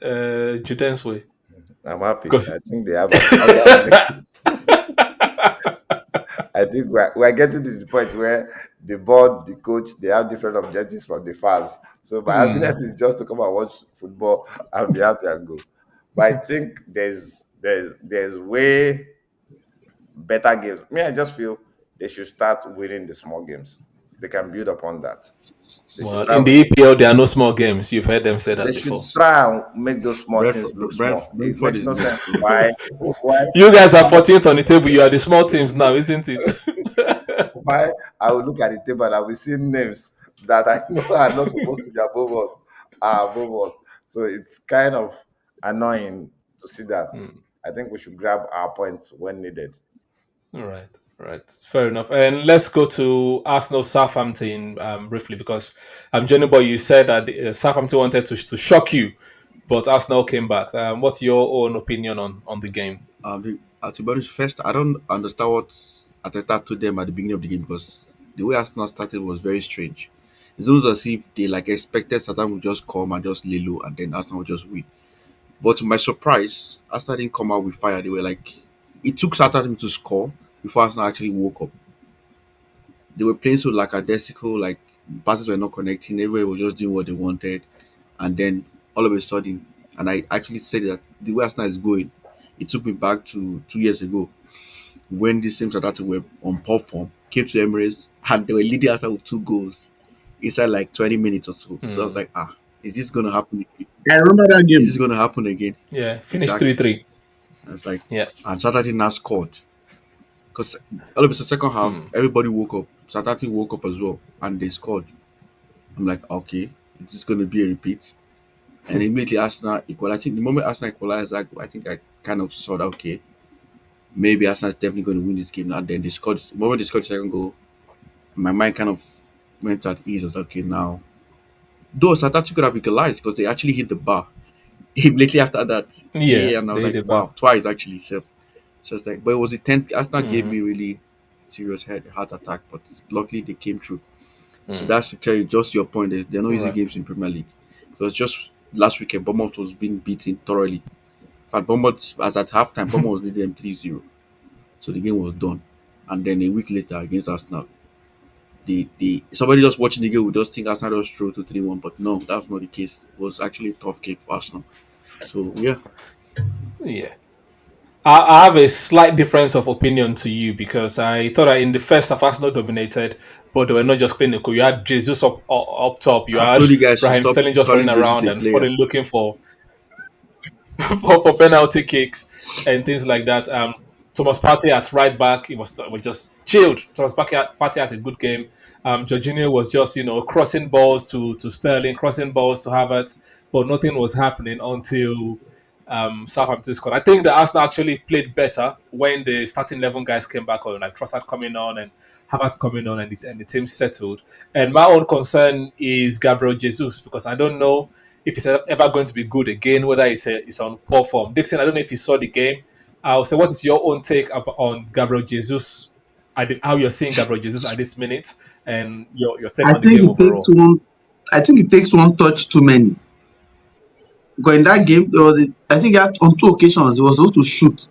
Juden's way. I'm happy. Because I think they have other objectives. I think we're getting to the point where the board, the coach, they have different objectives from the fans. So my hmm. happiness is just to come and watch football and be happy and go. But I think there's way better games. Me, I just feel they should start winning the small games. they can build upon that. They should Well, start in the EPL, there are no small games. You've heard them say they that should before. try and make those small things look Brentford, small. It Brentford makes is no new. sense why You guys are 14th on the table. You are the small teams now, isn't it? why I will look at the table and I will see names that I know are not supposed to be above us are above us. So it's kind of annoying to see that. I think we should grab our points when needed. All right, all right, fair enough. And let's go to Arsenal Southampton briefly because Jenny Boy, you said that Southampton wanted to shock you, but Arsenal came back. What's your own opinion on the game? To be honest, first, I don't understand what Ateta told them at the beginning of the game because the way Arsenal started was very strange. It's almost as if they like expected Satan would just come and just lay low and then Arsenal would just win. But to my surprise, Arsenal didn't come out with fire. They were like, it took Southampton to score before Arsenal actually woke up. They were playing so lackadaisical, like passes were not connecting. Everybody was just doing what they wanted, and then all of a sudden, and I actually said that the way Arsenal is going, it took me back to 2 years ago when the same Southampton were on poor form, came to Emirates, and they were leading Arsenal with 2 goals inside like 20 minutes or so. So I was like, is this gonna happen again? I remember that Is game. this gonna happen again? Yeah, finished Exactly. 3-3. I was like, Yeah. and Saturday now scored. Because all of a sudden, second half, everybody woke up. Saturday woke up as well, and they scored. I'm like, okay, is this going to be a repeat? And immediately Arsenal equalized. I think the moment Arsenal equalized, I think I kind of saw that, okay, maybe Arsenal is definitely going to win this game. And then they scored. The moment they scored the second goal, my mind kind of went at ease. I was like, okay, now. Though Saturday could have equalized because they actually hit the bar immediately after that. Yeah, Yeah, and I was they like, did. wow, twice actually. So it's like, but it was a tense. Arsenal gave me really serious heart attack, but luckily they came through. So that's to tell you just your point. There are no All easy right. games in Premier League. Because just last weekend, Bournemouth was being beaten thoroughly. In fact, Bournemouth, as at halftime, Bournemouth was leading them 3-0. So the game was done. And then a week later against Arsenal, somebody just watching the game would just think Arsenal just threw to 3-1. But no, that's not the case. It was actually a tough game for Arsenal. So yeah. Yeah. I have a slight difference of opinion to you because I thought that in the first half Arsenal dominated, but they were not just clinical. You had Jesus up top. You I've had told you guys to Raheem stop Sterling just running calling Jesus around a and player. Foden looking for for penalty kicks and things like that. Thomas Partey at right back, he was just chilled. Thomas Partey had a good game. Jorginho was just crossing balls to Sterling, crossing balls to Havertz, but nothing was happening until Southampton scored. I think the Arsenal actually played better when the starting 11 guys came back on, like Trossard coming on and Havertz coming on, and the team settled. And my own concern is Gabriel Jesus because I don't know if he's ever going to be good again, whether he's on poor form. Dixon, I don't know if you saw the game. I'll say, what is your own take on Gabriel Jesus? How you're seeing Gabriel Jesus at this minute, and your take I on the think game it takes overall? one. I think it takes one touch too many. Because in that game, I think on 2 occasions he was supposed to shoot,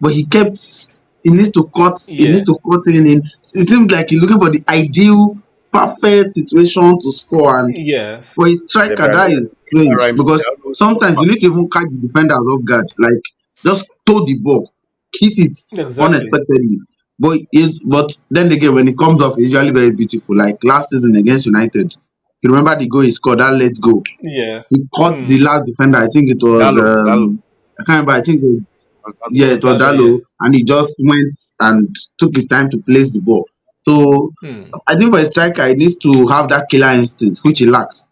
but he kept. He needs to cut. He Yeah, needs to cut in. It seems like he's looking for the ideal, perfect situation to score. And yes, for a striker, Gabriel, that is strange Rhymes, because sometimes you need to even catch the defenders off guard. Like just throw the ball, hit it exactly. unexpectedly. But then again, when it comes off, it's usually very beautiful. Like last season against United, you remember the goal he scored, that let go. Yeah. He caught the Mm. last defender. I think it was Dalo. I can't remember. I think It yeah, was it was Dalo, yeah. Dalo, and he just went and took his time to place the ball. So Mm. I think for a striker, he needs to have that killer instinct, which he lacks.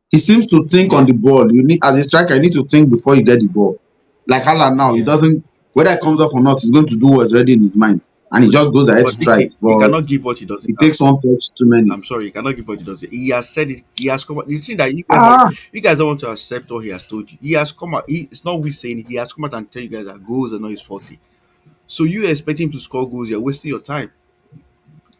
He seems to think on Yeah, the ball. You need, as a striker, you need to think before you get the ball. Like Haaland now, he yeah. doesn't, whether it comes off or not, he's going to do what's already in his mind, and he just goes ahead to But try Dixie, it. he But cannot give what he doesn't it have. takes one touch too many. I'm sorry, he cannot give what he doesn't. He has said it. He has come out. You see that Ah, you guys don't want to accept what he has told you. He has come out. It's not we saying it. He has come out and tell you guys that goals are not his forte. So you expect him to score goals, you're wasting your time.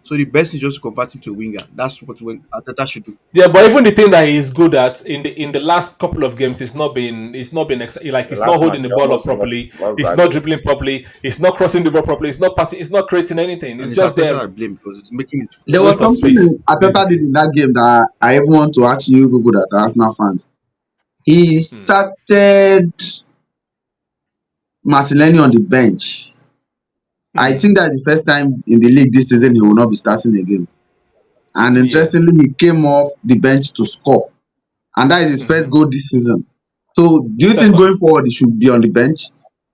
So the best is just to convert him to a winger. That's what Arteta should do. Yeah, but even the thing that he's good at in the last couple of games, like the he's not last match holding the he ball up almost properly. lost He's that not game. dribbling properly. He's not crossing the ball properly. He's not passing. He's not creating anything. And It's it's just Arteta there, I blame because it's making it there was waste of space, something Ateta did basically. in that game that I even want to ask you people that are Arsenal fans. He Hmm. started Martinelli on the bench. I Hmm. think that's the first time in the league this season he will not be starting again. and Yes. interestingly, he came off the bench to score, and that is his first goal this season. So, do you think Second. going forward he should be on the bench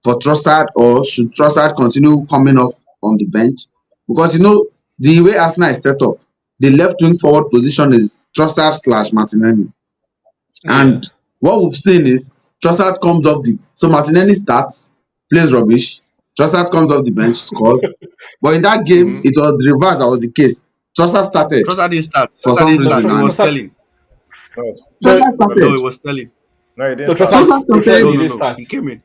for Trossard, or should Trossard continue coming off on the bench? Because the way Arsenal is set up, the left wing forward position is Trossard slash Martinelli, and Yes. what we've seen is Trossard comes off the so Martinelli starts, plays rubbish. Trossard comes off the bench, scores. But in that game, Mm-hmm. it was the reverse that was the case. Trossard started Trossard didn't start. for Trossard some didn't No, start. reason, It and was Trossard. Sterling. No, No, Trossard No, started. it was Sterling. no, he no, didn't start. Trossard. Trossard started. No, He no, didn't no. start. He came in.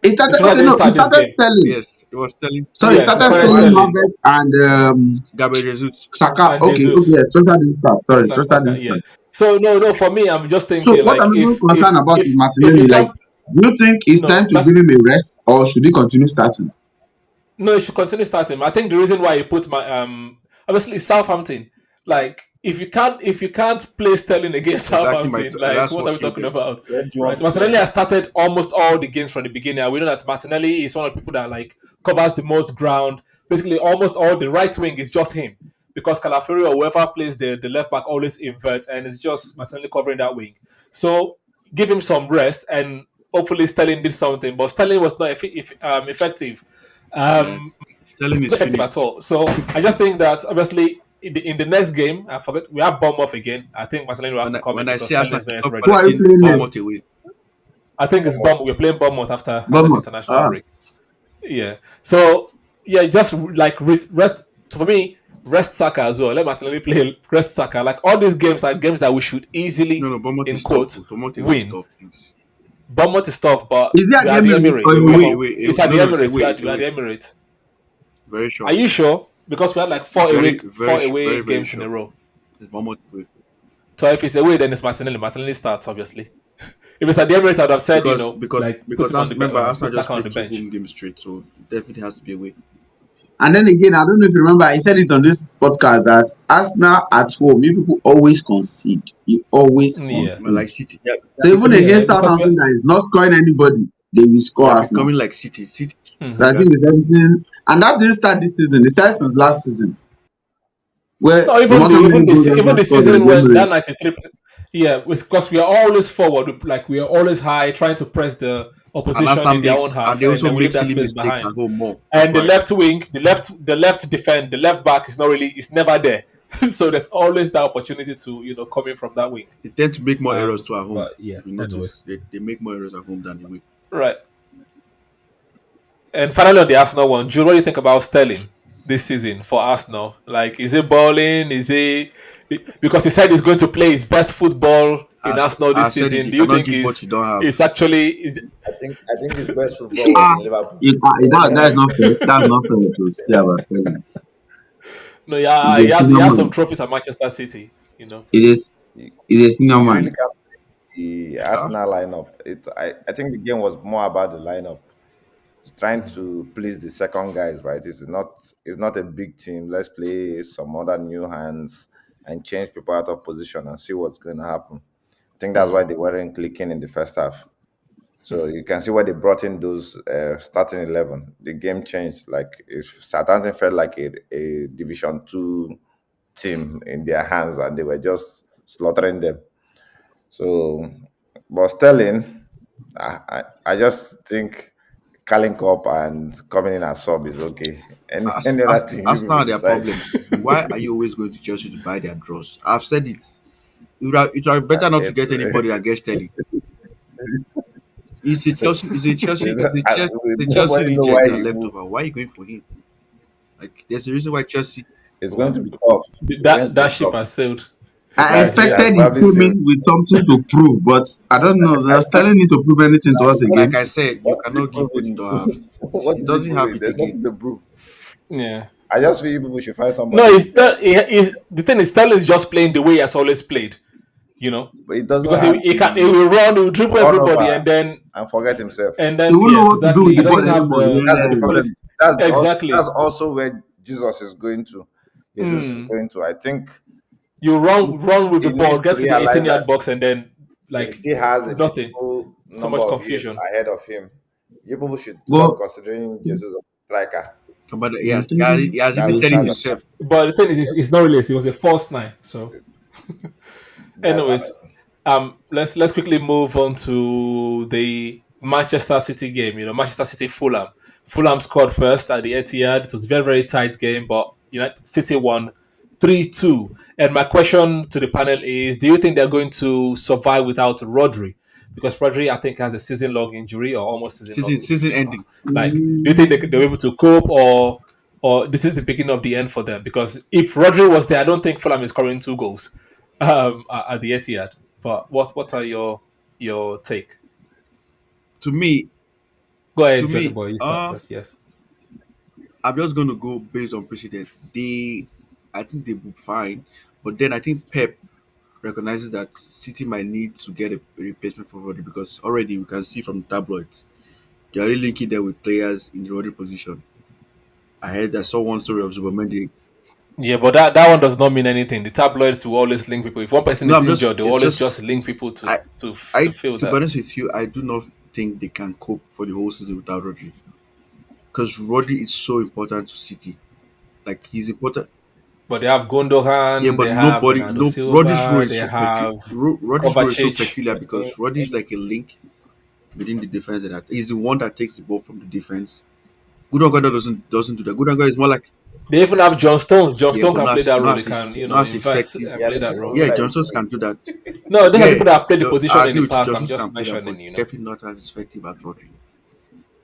He started. Trossard Okay, didn't no, he start this started game. Sterling. Yes, it was Sterling. Sorry, he Yes, he started started Sterling, Sterling Marvet, and Gabriel Jesus. Saka. and Okay, okay, Jesus. yeah, Trossard didn't start. Sorry, Trossard Saka. didn't Yeah. start. So no. For me, I'm just So thinking what like I'm even concerned about is if you Martinelli. Like, can't do you think it's no, time to but give him a rest, or should he continue starting? no, you should continue starting. I think the reason why he put my obviously Southampton. Like if you can't play Sterling against Exactly my. Southampton, like That's what are what we killed talking him. about? Where do you Right. want to Martinelli play? has started almost all the games from the beginning. And we know that Martinelli is one of the people that like covers the most ground. Basically, almost all the right wing is just him. Because Calafiori or whoever plays the left back always inverts, and it's just Martinelli covering that wing. So give him some rest, and hopefully Sterling did something. But Sterling was not effective. Yeah, Um, Sterling is effective at finished. all. So I just think that obviously in the next game, I forget we have Bournemouth again. I think Martinelli will have to come in When I because say Sterling Arsenal is not should yet stop ready. Who are you panicking, playing Bournemouth next? away. I think it's Bournemouth. We're playing Bournemouth after the Bournemouth. international Ah, break. Yeah. So yeah, just like rest. So for me, rest Saka as well. Let Martinelli play rest Saka. Like all these games are games that we should No, easily, no, Bournemouth in is tough. quote, Bournemouth is win. tough. Please. Bournemouth is tough, but is it a we are game the week or Emirates. a Come week? on, it's at the No, no, it's Emirates. away. It's We are the away. Emirates. Very Are sure. you sure? Because we had like Very, four very, away very, very games in a sure. row. It's Bournemouth away. So if it's away, then it's Martinelli. Martinelli starts, obviously. If it's at the Emirates, I'd have said, put him on Remember put Arsenal just Saka on the played two bench. home games straight, so it definitely has to be away. And then again, I don't know if you remember, I said it on this podcast that Arsenal at home, you people always concede. You always Yeah. Man, concede. like City, yeah, So even Yeah, against because Southampton that is not scoring anybody, they will they score are Arsenal. becoming like City. City. So Mhm. I think it's everything. And that didn't start this season. It started since last season, where no, no even matter how many goals even Arsenal the scores in season the when that Emirates, 93, yeah, because we are always forward, like we are always high, trying to press the And opposition Arsenal in their own makes, and half, they and also then we make leave that silly space mistakes behind. at home more. That's And the why. left wing, the left defend, the left back is not really, it's never there. So there's always that opportunity to coming from that wing. They tend to make more errors too at home. But yeah, If you anyways, notice, they make more errors at home than away. right. And finally, on the Arsenal one, Jude, what do you think about Sterling this season for Arsenal? Like, is he balling? Is he because he said he's going to play his best football in Arsenal I this said it. season? You Do you cannot think give what you don't have. is actually is I think his best football was ah, in Liverpool. that is not fair. That's not fair to say about Sterling. no? Yeah, He's a he senior has some man. trophies at Manchester City. It is. You, He's a senior you really man. can't play the Sure. Arsenal lineup. I think the game was more about the lineup, trying to please the second guys. Right, it's not a big team. Let's play some other new hands and change people out of position and see what's going to happen. I think that's why they weren't clicking in the first half. So you can see why they brought in those starting 11. The game changed. Like if Southampton felt like a Division Two team in their hands, and they were just slaughtering them. So, but Sterling, I just think calling Cup and coming in as sub is okay. Any other team you Arsenal people are their decide. problems. Why are you always going to Chelsea to buy their draws? I've said it. It would have better not to It's get anybody that gets Sterling. It's a Chelsea. It's a Chelsea. It's a Chelsea nobody know reject why that he left moved. over. Why are you going for him? Like, there's a reason why Chelsea. It's going to be tough. It's going to be that ship tough. has sailed. I He has expected he probably came seen. in with something to prove, but I don't know. Sterling need to prove anything to us Like again. I said, you What is he cannot give what you proving? don't have. What He is he doesn't have proving? it There's again. nothing to prove. Yeah. I just feel you people should find No, somebody. the thing is Sterling is just playing the way he has always played. But he doesn't Because have he will run, he will dribble run everybody, over and forget himself. and He then won't know yes, what to do exactly. with He the ball doesn't have anymore. That's the the Yeah. problem. ability. That's Exactly. also where Jesus is going to. Jesus is Mm. going to. I think You run with the he ball, needs to get to the realize 18-yard that box, and then he like still has a nothing. beautiful So number much of years confusion. ahead of him. You people should stop But considering Jesus as a striker. But I yes, think he has even That's said it that's it's himself. But the thing is, it's not really. It was a false nine. So, anyways, let's quickly move on to the Manchester City game. Manchester City Fulham. Fulham scored first at the Etihad. It was a very very tight game, but City won 3-2. And my question to the panel is: do you think they're going to survive without Rodri? Because Rodri, I think, has a season long injury or almost season long Season injury. ending. Like, do you think they're able to cope, or this is the beginning of the end for them? Because if Rodri was there, I don't think Fulham is scoring 2 goals at the Etihad. But what are your take? To me, Go to ahead, Johnny me, boy. You start first. Yes. I'm just going to go based on precedent. I think they will be fine, but then I think Pep recognizes that City might need to get a replacement for Rodri because already we can see from tabloids they are really linking them with players in the Rodri position. I saw one story of Zubamendi. Yeah, but that one does not mean anything. The tabloids will always link people. If one person No, is I'm just injured, they it's always just just link people to I to to I fill to be that. honest with you, I do not think they can cope for the whole season without Rodri because Rodri is so important to City. Like he's important. But they have Yeah, Gundogan, but they have nobody, Bernardo no, Rodri's role Silva, is they so have peculiar. Rodri's role is so Kovacic. peculiar because Rodri is like a link within the defense. That he's the one that takes the ball from the defense. Gundogan doesn't do that. Gundogan is more like They even have John Stones. John yeah, Stone but can play that role. He not as can, not as invert effective. and Yeah, play they that don't role. move Yeah, like Johnson's can do that. No, those are Yeah, people that have played the position I in agree the with you. past. I'm Johnson's just can play that, but mentioning. definitely not as effective as Rodri.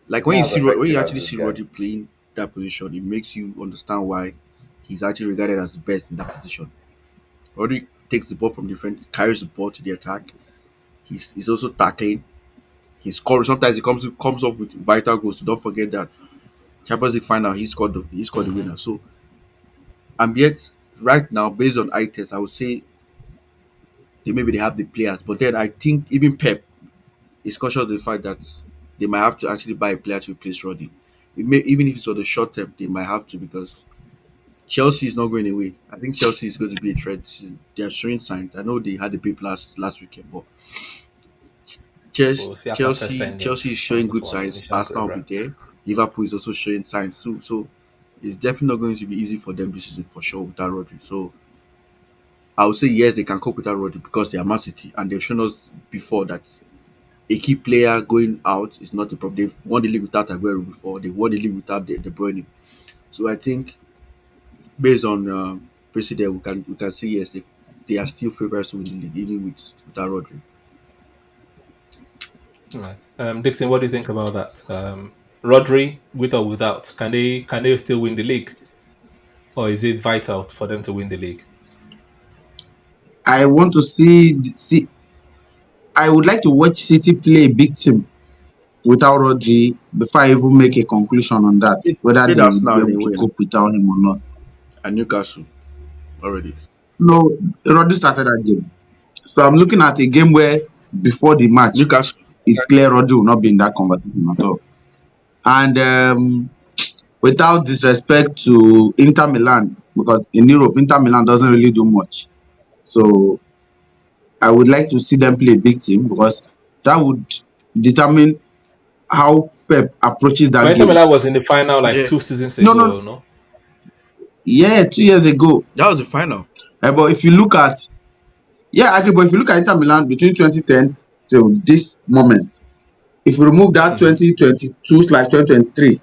Like it's not as when you effective as actually this see guy. Rodri playing that position, it makes you understand why he's actually regarded as the best in that position. Rodri takes the ball from defense, carries the ball to the attack. He's also tackling. He scores. Sometimes he comes up with vital goals. So don't forget that Champions League final he scored the Hmm. winner. So and yet right now, based on eye test, I would say they have the players, but then I think even Pep is cautious of the fact that they might have to actually buy a player to replace Rodri. Even if it's on the short term, they might have to because Chelsea is not going away. I think Chelsea is going to be a threat. They are showing signs. I know they had a big last weekend, but We'll see after first 10 Chelsea games is from showing this good one, the signs. initial Arsenal will program. be there. Liverpool is also showing signs too. So it's definitely not going to be easy for them this season for sure without Rodri. So I would say yes, they can cope without Rodri because they are Man City and they've shown us before that a key player going out is not a problem. They've won the league without Aguero before. They won the league without De Bruyne. So I think based on precedent, we can say yes, they are still favourites to win the league even without Rodri. Right. Dixon, what do you think about that? Rodri, with or without, can they still win the league, or is it vital for them to win the league? I want to see. I would like to watch City play a big team without Rodri before I even make a conclusion on that, It whether played they would Arsenal be in a able to way cope without him or not. and Newcastle already. No, Rodri started that game. So I'm looking at a game where before the match, Newcastle, it's clear Rodri will not be in that conversation at all. And without disrespect to Inter Milan, because in Europe, Inter Milan doesn't really do much. So I would like to see them play a big team because that would determine how Pep approaches But that Inter game. Milan was in the final like yeah, 2 seasons No, ago, no, or no? yeah, 2 years ago. that was the final. But if you look at, yeah, actually, but if you look at Inter Milan between 2010 till this moment, if you remove that Hmm. 2022/2023,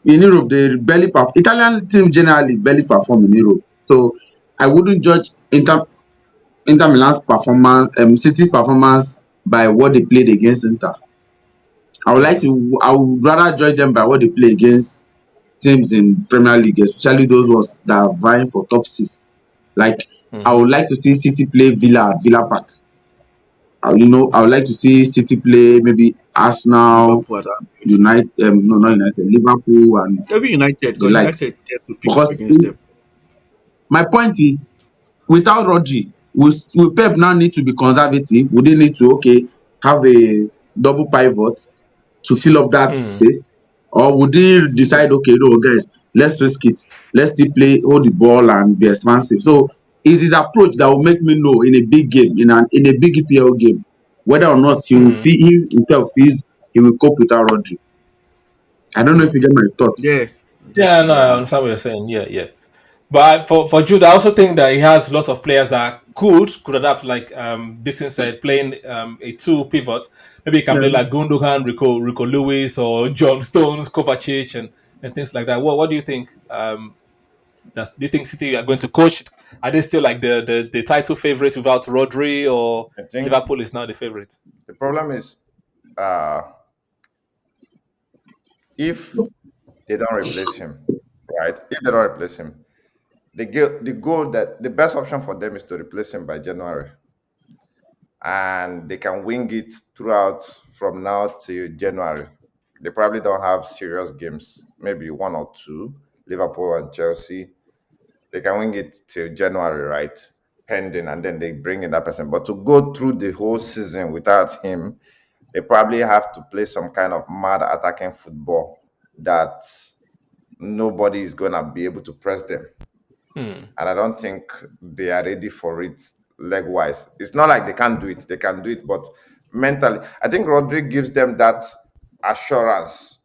in Europe, they barely perform. Italian teams generally barely perform in Europe. So I wouldn't judge Inter Milan's performance, City's performance by what they played against Inter. Hmm. I would rather judge them by what they play against teams in Premier League, especially those ones that are vying for top six. Like I Hmm. would like to see City play Villa at Villa Park. I would like to see City play maybe Arsenal, Liverpool at Anfield. United, no, not United, Liverpool, and Every United, the because United likes. tend to pick up Because against them. my point is, without Rodri, will Pep now need to be conservative? Would he need to have a double pivot to fill up that Hmm. space? Or would he decide, okay, no, guys, let's risk it. Let's still hold the ball and be expansive. So it's his approach that will make me know in a big game, in a big EPL game, whether or not Hmm. he himself feels he will cope without Rodri. I don't know if you get my thoughts. Yeah, Yeah, no, I Yeah. understand what you're saying. Yeah, yeah. But for Jude, I also think that he has lots of players that could adapt, like Dixon said, playing a two pivot. Maybe he can play Yeah. like Gundogan, Rico Lewis, or John Stones, Kovacic, and things like that. What do you think? Do you think City are going to coach? Are they still like the title favorite without Rodri, or I think Liverpool is now the favorite? the problem is uh, if they don't replace him, right? If they don't replace him, the goal that the best option for them is to replace him by January, and they can wing it throughout from now to January. They probably don't have serious games, maybe one or two, Liverpool and Chelsea. They can wing it till January, right? Pending, and then they bring in that person. But to go through the whole season without him, they probably have to play some kind of mad attacking football that nobody is gonna be able to press them. Hmm. And I don't think they are ready for it leg wise. It's not like they can't do it, they can do it, but mentally, I think Rodri gives them that assurance.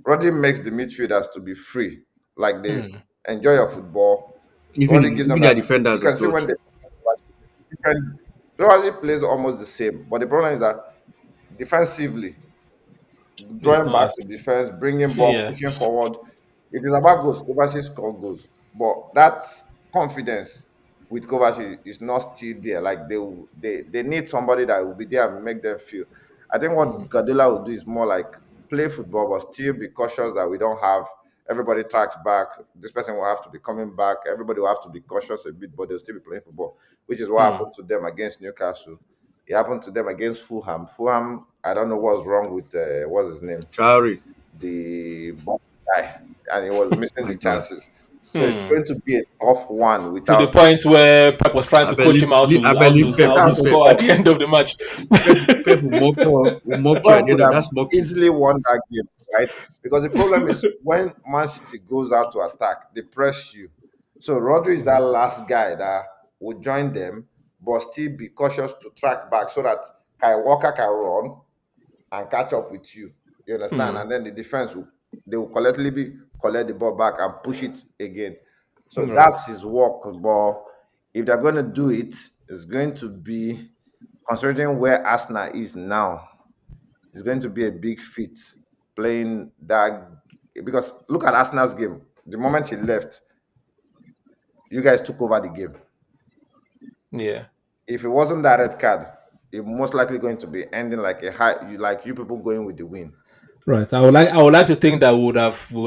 Rodri makes the midfielders to be free, like they Hmm. enjoy your football. Rodri gives them Even their that. You defenders can as see well when too. they different. Rodri plays almost the same, but the problem is that defensively, It's drawing not back as to defense, bringing ball, yeah. pushing forward. It is about goals. Kovacic score goals, but that confidence with Kovacic is not still there. Like they need somebody that will be there and make them feel. I think Hmm. what Guardiola will do is more like play football, but still be cautious that we don't have everybody tracks back. This person will have to be coming back. Everybody will have to be cautious a bit, but they'll still be playing football, which is what Hmm. happened to them against Newcastle. It happened to them against Fulham. Fulham, I don't know what's wrong with what's his name, Traore. the ball guy, and he was missing My the God. chances. So it's Hmm. going to be a tough one To the without. point where Pep was trying I to coach believe, him how to I believe Pep, how to even Pep, score at the end of the match. Pep So will mock you Klopp at the could end of have that's mocking. easily won that game, right? Because the problem is when Man City goes out to attack, they press you. So Rodri is that last guy that will join them, but still be cautious to track back so that Kai Walker can run and catch up with you. You understand? Hmm. And then the defense will they will collectively collect the ball back and push it again. So Right. that's his work. But if they're going to do it, it's going to be considering where Arsenal is now. It's going to be a big feat playing that because look at Arsenal's game. The moment he left, you guys took over the game. Yeah. If it wasn't that red card, it most likely going to be ending like a high, like you people going with the win. Right. I would like to think that we would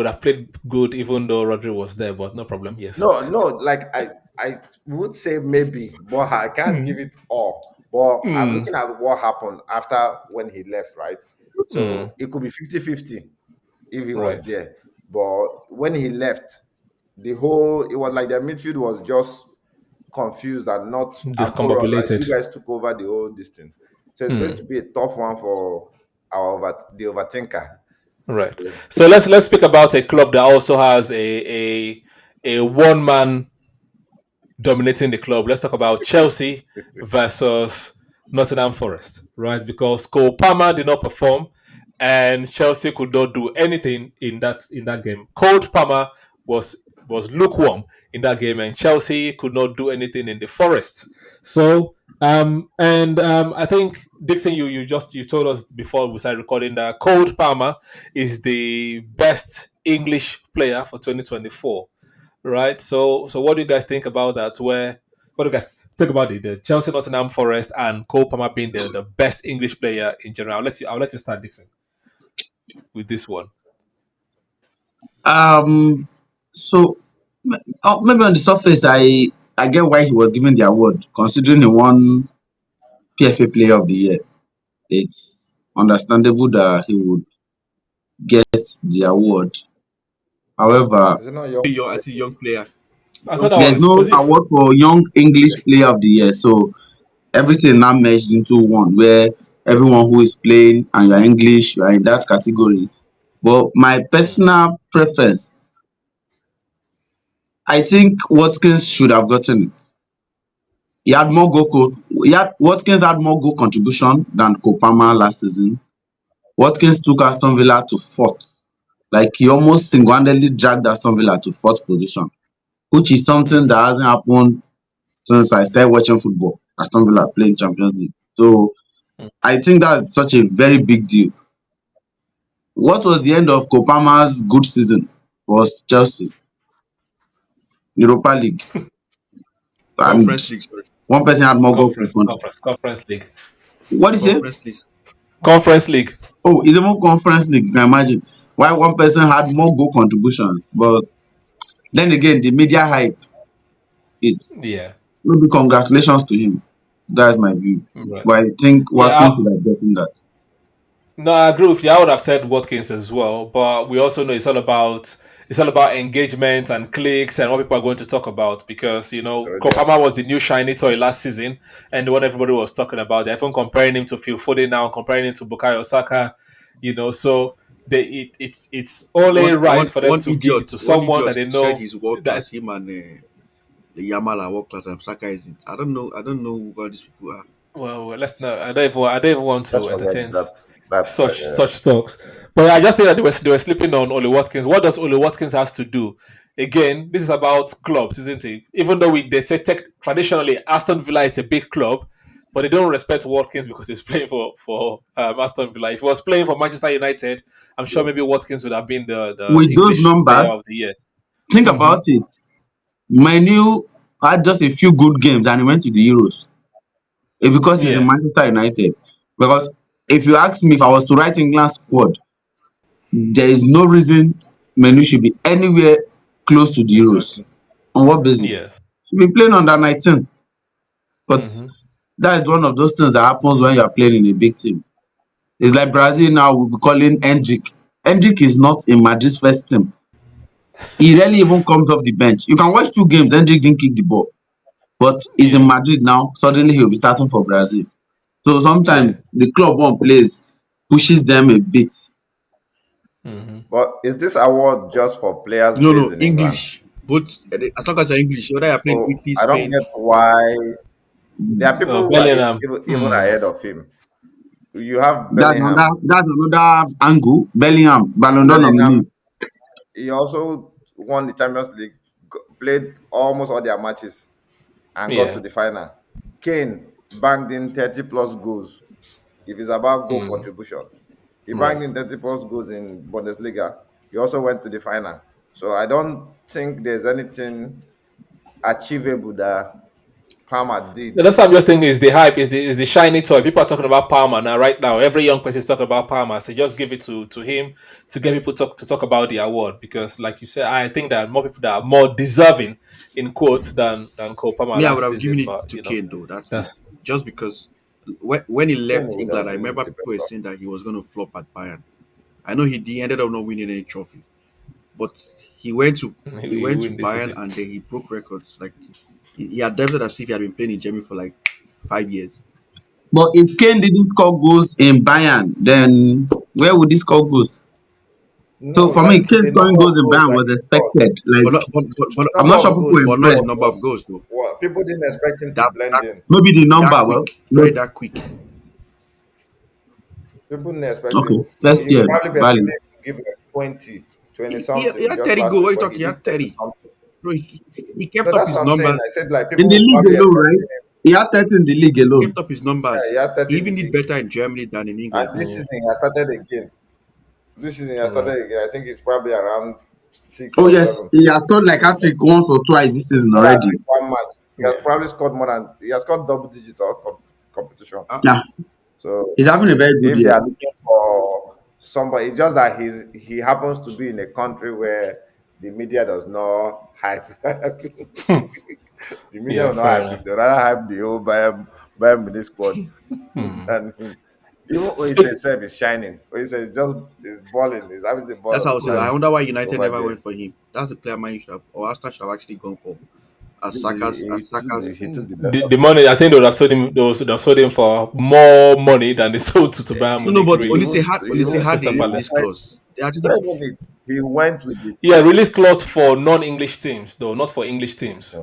have played good even though Rodri was there, but no problem. Yes. No, no, like I would say maybe, but I can't give Hmm. it all. But I'm Hmm. looking at what happened after when he left, right? Hmm. So it could be 50-50 if he was Right. there. But when he left, the whole it was like their midfield was just confused and not at all. Like you Discombobulated. guys took over the whole distance. So it's going Hmm. to be a tough one for the overthinker. Right. So let's speak about a club that also has a one man dominating the club. Let's talk about Chelsea versus Nottingham Forest, right? Because Cole Palmer did not perform, and Chelsea could not do anything in that game. Cold Palmer was lukewarm in that game, and Chelsea could not do anything in the Forest. So I think Dixon, you told us before we started recording that Cold Palmer is the best English player for 2024, right? So what do you guys think about that? What do you guys think about the Chelsea Nottingham Forest and Cole Palmer being the best English player in general? I'll let you start, Dixon, with this one. Um. So maybe on the surface, I get why he was given the award, considering he won PFA Player of the Year. It's understandable that he would get the award. However, Is it not your I see young player. I thought Young that player. there's no was if award for Young English Player of the Year. So everything now merged into one, where everyone who is playing and you are English, you are in that category. But my personal preference, I think Watkins should have gotten it. He had more Watkins had more goal contribution than Kopama last season. Watkins took Aston Villa to fourth. Like he almost single-handedly dragged Aston Villa to fourth position, which is something that hasn't happened since I started watching football. Aston Villa playing Champions League. So I think that's such a very big deal. What was the end of Kopama's good season for Chelsea? Europa League. And Conference League, sorry. one person had more goals in the country. Conference League. What is it? Conference League. Conference League. Oh, it's even Conference League. You can imagine why one person had more goal contributions. But then again, the media hype. It's Yeah. maybe congratulations to him. That's my view. Right. But I think Yeah, Watkins should have gotten that. No, I agree with you. I would have said Watkins as well, but we also know it's all about engagement and clicks and what people are going to talk about because So then, Kopama was the new shiny toy last season and what everybody was talking about. They're even comparing him to Phil Foden now, comparing him to Bukayo Saka. So it's only right for them to give it to One someone that idiot they said know he's world class. that's Him and the Yamal are world class, and Saka isn't. I don't know. I don't know who all these people are. well. Let's not. I don't even want just to forget entertain that. such talks. But I just think that they were sleeping on Ole Watkins. What does Ole Watkins has to do? Again, this is about clubs, isn't it? Even though they say traditionally Aston Villa is a big club, but they don't respect Watkins because he's playing for Aston Villa. If he was playing for Manchester United, I'm sure maybe Watkins would have been the With those English Player numbers, of the Year. think Hmm. about it. Menu had just a few good games and he went to the Euros. It's because he's in Yeah. Manchester United. Because if you ask me if I was to write England squad, there is no reason Menu should be anywhere close to the Euros. Exactly. On what basis? Yes. Should be playing under 19. But Hmm. that is one of those things that happens when you are playing in a big team. It's like Brazil now will be calling Hendrick. Hendrick is not in Madrid's first team. He rarely even comes off the bench. You can watch two games, Hendrick didn't kick the ball. But he's in Yeah. Madrid now. Suddenly he'll be starting for Brazil. So Yeah. sometimes the club one plays pushes them a bit. Hmm. but is this award just for players No, based no, in England? English. Both as long as you're English, whether you're playing So Italy, I don't Spain. get why there are people who are Bellingham. even ahead of him. You have That's Bellingham. another angle. Bellingham, Ballon d'Or Bellingham, nominee. he also won the Champions League, played almost all their matches, and got to Yeah. the final. Kane banged in 30 plus goals. If it's about goal Mm. contribution, he banged Right. in 30 plus goals in Bundesliga. He also went to the final. So I don't think there's anything achievable that Palmer Yeah, did. that's what I'm just thinking is the hype, is the shiny toy. People are talking about Palmer now, right now. Every young person is talking about Palmer. So just give it to him to get people to talk about the award. Because like you said, I think there are more people that are more deserving in quotes than Cole Palmer Me, I would last have given season. it But to Kane though. That's me. that's Just because when he Kane left would England, have I been remember the people best were saying that he was going to flop at Bayern. I know he ended up not winning any trophy, but he went to he he went to win this Bayern season. and then he broke records. Like he had debuted as if he had been playing in Germany for like 5 years. But if Kane didn't score goals in Bayern, then where would he score goals? No, So for me, like Kane the scoring number goals of in goals Bayern that was he scored. expected. But Like not, but The I'm number not sure of people goals were he but not the impressed. scored number of was goals though. well, people didn't expect him to That blend that in. Maybe the that number, well, quick, very that quick. People didn't expect okay, him. first You year, probably be expecting value. him to give like 20, 20 He something had just 30 last goals. What are season, you but he talking? He did had 30 30. something. Bro, he No, kept up that's his what I'm saying. numbers. I said like In people the will league probably alone, expecting right? him. He had 30 in the league He alone. kept up his Yeah, numbers. he had He 30 in the even did league. better in Germany than in And England. this Mm. season he has started again. This season he has started Right. again. I think it's probably around six Oh or yes, seven. he has scored like hat-trick once or twice this He season scored at already. least one match. He has Yeah. probably scored more than he has scored double digits out of competition. Uh, Yeah, So he's having a very good if they year. are looking for somebody, it's just that he happens to be in a country where the media does not hype. The media Yeah. will not Fair hype enough. him. They rather hype the whole Bayern Munich squad Hmm. than him. Even when he Speak. says self is shining, when he says just is balling, he's having the ball that's of how I say. I class Hmm. wonder why United over never there. went for him. That's the player man you should have, or Arsenal should have actually gone for. As This is, Saka's, as Saka's. he took the best The option. money I think they would have sold him. They would have sold him for more money than they sold to Bayern No, Munich. but Really, Olise against had a Crystal release Palace. clause. They actually, Not even it. He went with it. Yeah, release clause for non-English teams, though not for English teams.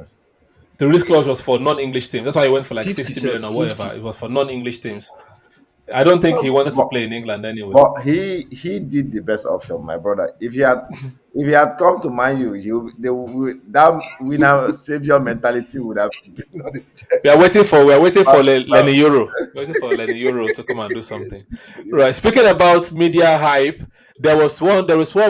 The release clause was for non-English teams. That's why he went for like 50 60 million said or whatever. 50. It was for non-English teams. I don't think he wanted to But, play in England anyway. but he did the best option, my brother. If he had come to Man U, that winner savior mentality would have been on his chest. We are waiting for But Lenny Euro. Waiting for Lenny Euro to come and do something. Right. Speaking about media hype, there was one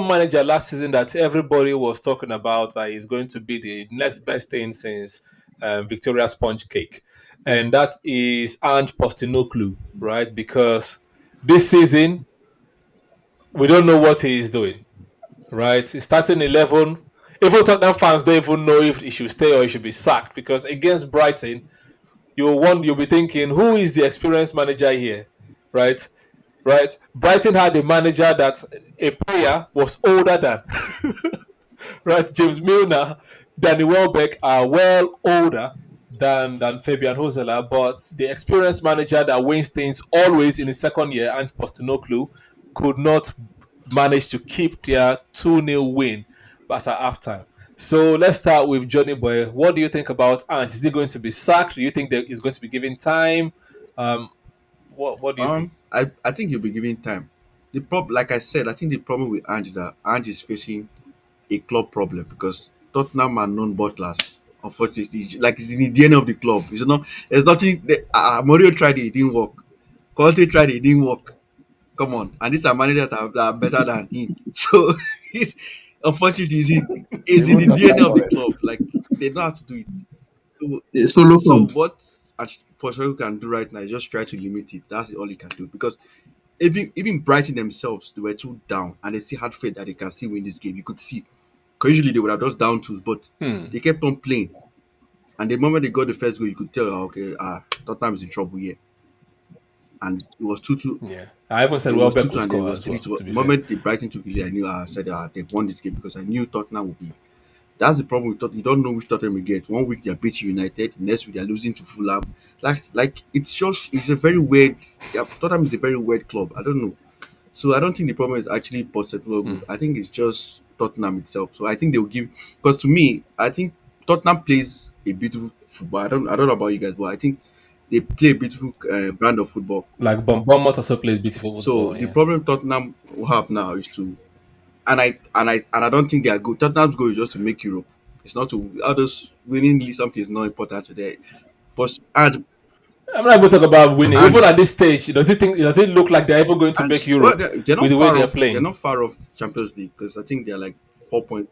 manager last season that everybody was talking about that is going to be the next best thing since Victoria Sponge Cake, and that is Ange Postecoglou, right? Because this season we don't know what he is doing, right? He's starting 11. Even Tottenham fans don't even know if he should stay or he should be sacked because against Brighton, you'll be thinking, who is the experienced manager here, right? Right. Brighton had a manager that a player was older than, right? James Milner, Danny Welbeck are well older than Fabian Hosela, but the experienced manager that wins things always in his second year, and Postecoglou, could not manage to keep their 2-0 win at halftime. So let's start with Johnny Boy. What do you think about Ange? Is he going to be sacked? Do you think that he's going to be given time? What do you think? I think he'll be given time. Like I said, I think the problem with Ange is that Ange is facing a club problem because Tottenham are known butlers. Unfortunately, it's in the DNA of the club. It's not. There's nothing. Mourinho tried it, it didn't work. Conte tried it, it didn't work. Come on, and these are managers that are better than him. So, it's, unfortunately, it's in the even DNA Nottingham of the Forest. club. Like they know how to do it. So, It's follow so come. what Pochettino can do right now is just try to limit it. That's all he can do because even Brighton themselves, they were too down, and they still had faith that they can still win this game. You could see, because usually they would have just down tools, but Hmm. they kept on playing. And the moment they got the first goal, you could tell, okay, Tottenham is in trouble here. And it was 2-2. Yeah, I haven't said It was Welbeck 2-2, will and then it score was as well. 3-2. To The be fair, moment the Brighton took the lead, I knew I said they've won this game because I knew Tottenham would be. That's the problem with Tottenham. You don't know which Tottenham you get. One week they're beating United, next week they're losing to Fulham. Like it's a very weird. Yeah, Tottenham is a very weird club. I don't know. So I don't think the problem is actually Postecoglou. hmm. I think it's just Tottenham itself. So I think they'll give because to me, I think Tottenham plays a beautiful football. I don't know about you guys, but I think they play a beautiful brand of football. Like Bournemouth also plays beautiful So football. the Yes. problem Tottenham will have now is to and I don't think they are good. Tottenham's goal is just to make Europe. It's not to others winning something is not important today. But I'm not even talking about winning. and Even at this stage, does it look like they're even going to make well, Europe they're with not the way far they're off. They're playing? not far off Champions League because I think they're like 4 points.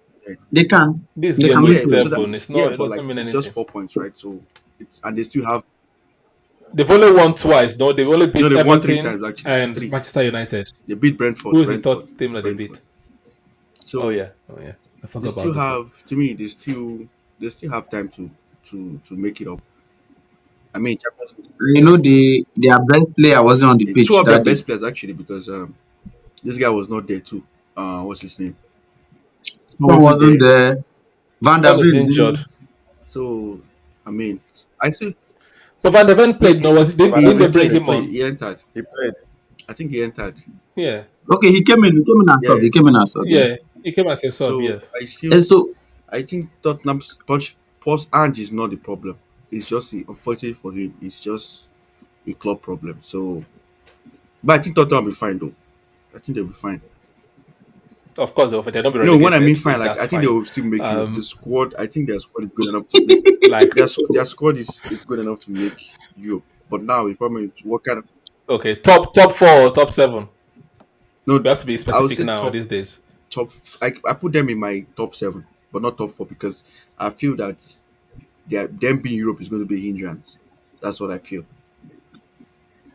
They can. This They game can week make Yeah, it. so that seven, it's yeah, not. It but like doesn't mean it's just anything. 4 points, right? So it's and they still have They've only won twice. No, they've only no, beat they've won three Everton times actually. and Three. Manchester United. They beat Brentford, Who is the third team that they Brentford. beat? Oh So yeah, oh yeah. I they forgot still about this one. have to me they still have time to make it up. I mean, Champions You know, their best player wasn't on the League. Two pitch of their that day. best players actually because this guy was not there too. What's his name? He Son wasn't wasn't there. there. Van der Son is Beek. injured. So I mean, I still But Van de Ven played. No, was Van didn't der they he Beek bring played. He played. him played. on? He entered. He played. I think he entered. Yeah, Okay, he came in. He came in as sub. Yeah. He came in as sub. Yeah. yeah. He came as a sub. So Yes. And so I think Tottenham's post Ange is not the problem. It's just unfortunately for him, it's just a club problem. So, but I think Tottenham will be fine though. I think they'll be fine. Of course, they're not be No, when I mean relegated. fine, like That's I think they fine. will still make Europe. The Um, squad, I think their squad is good enough to make like their squad is good enough to make Europe. But now the problem is what kind of okay, top four, or top seven. no. We have to be I would specific say now top these days. top. I put them in my top seven, but not top four because I feel that them being Europe is going to be a hindrance. That's what I feel.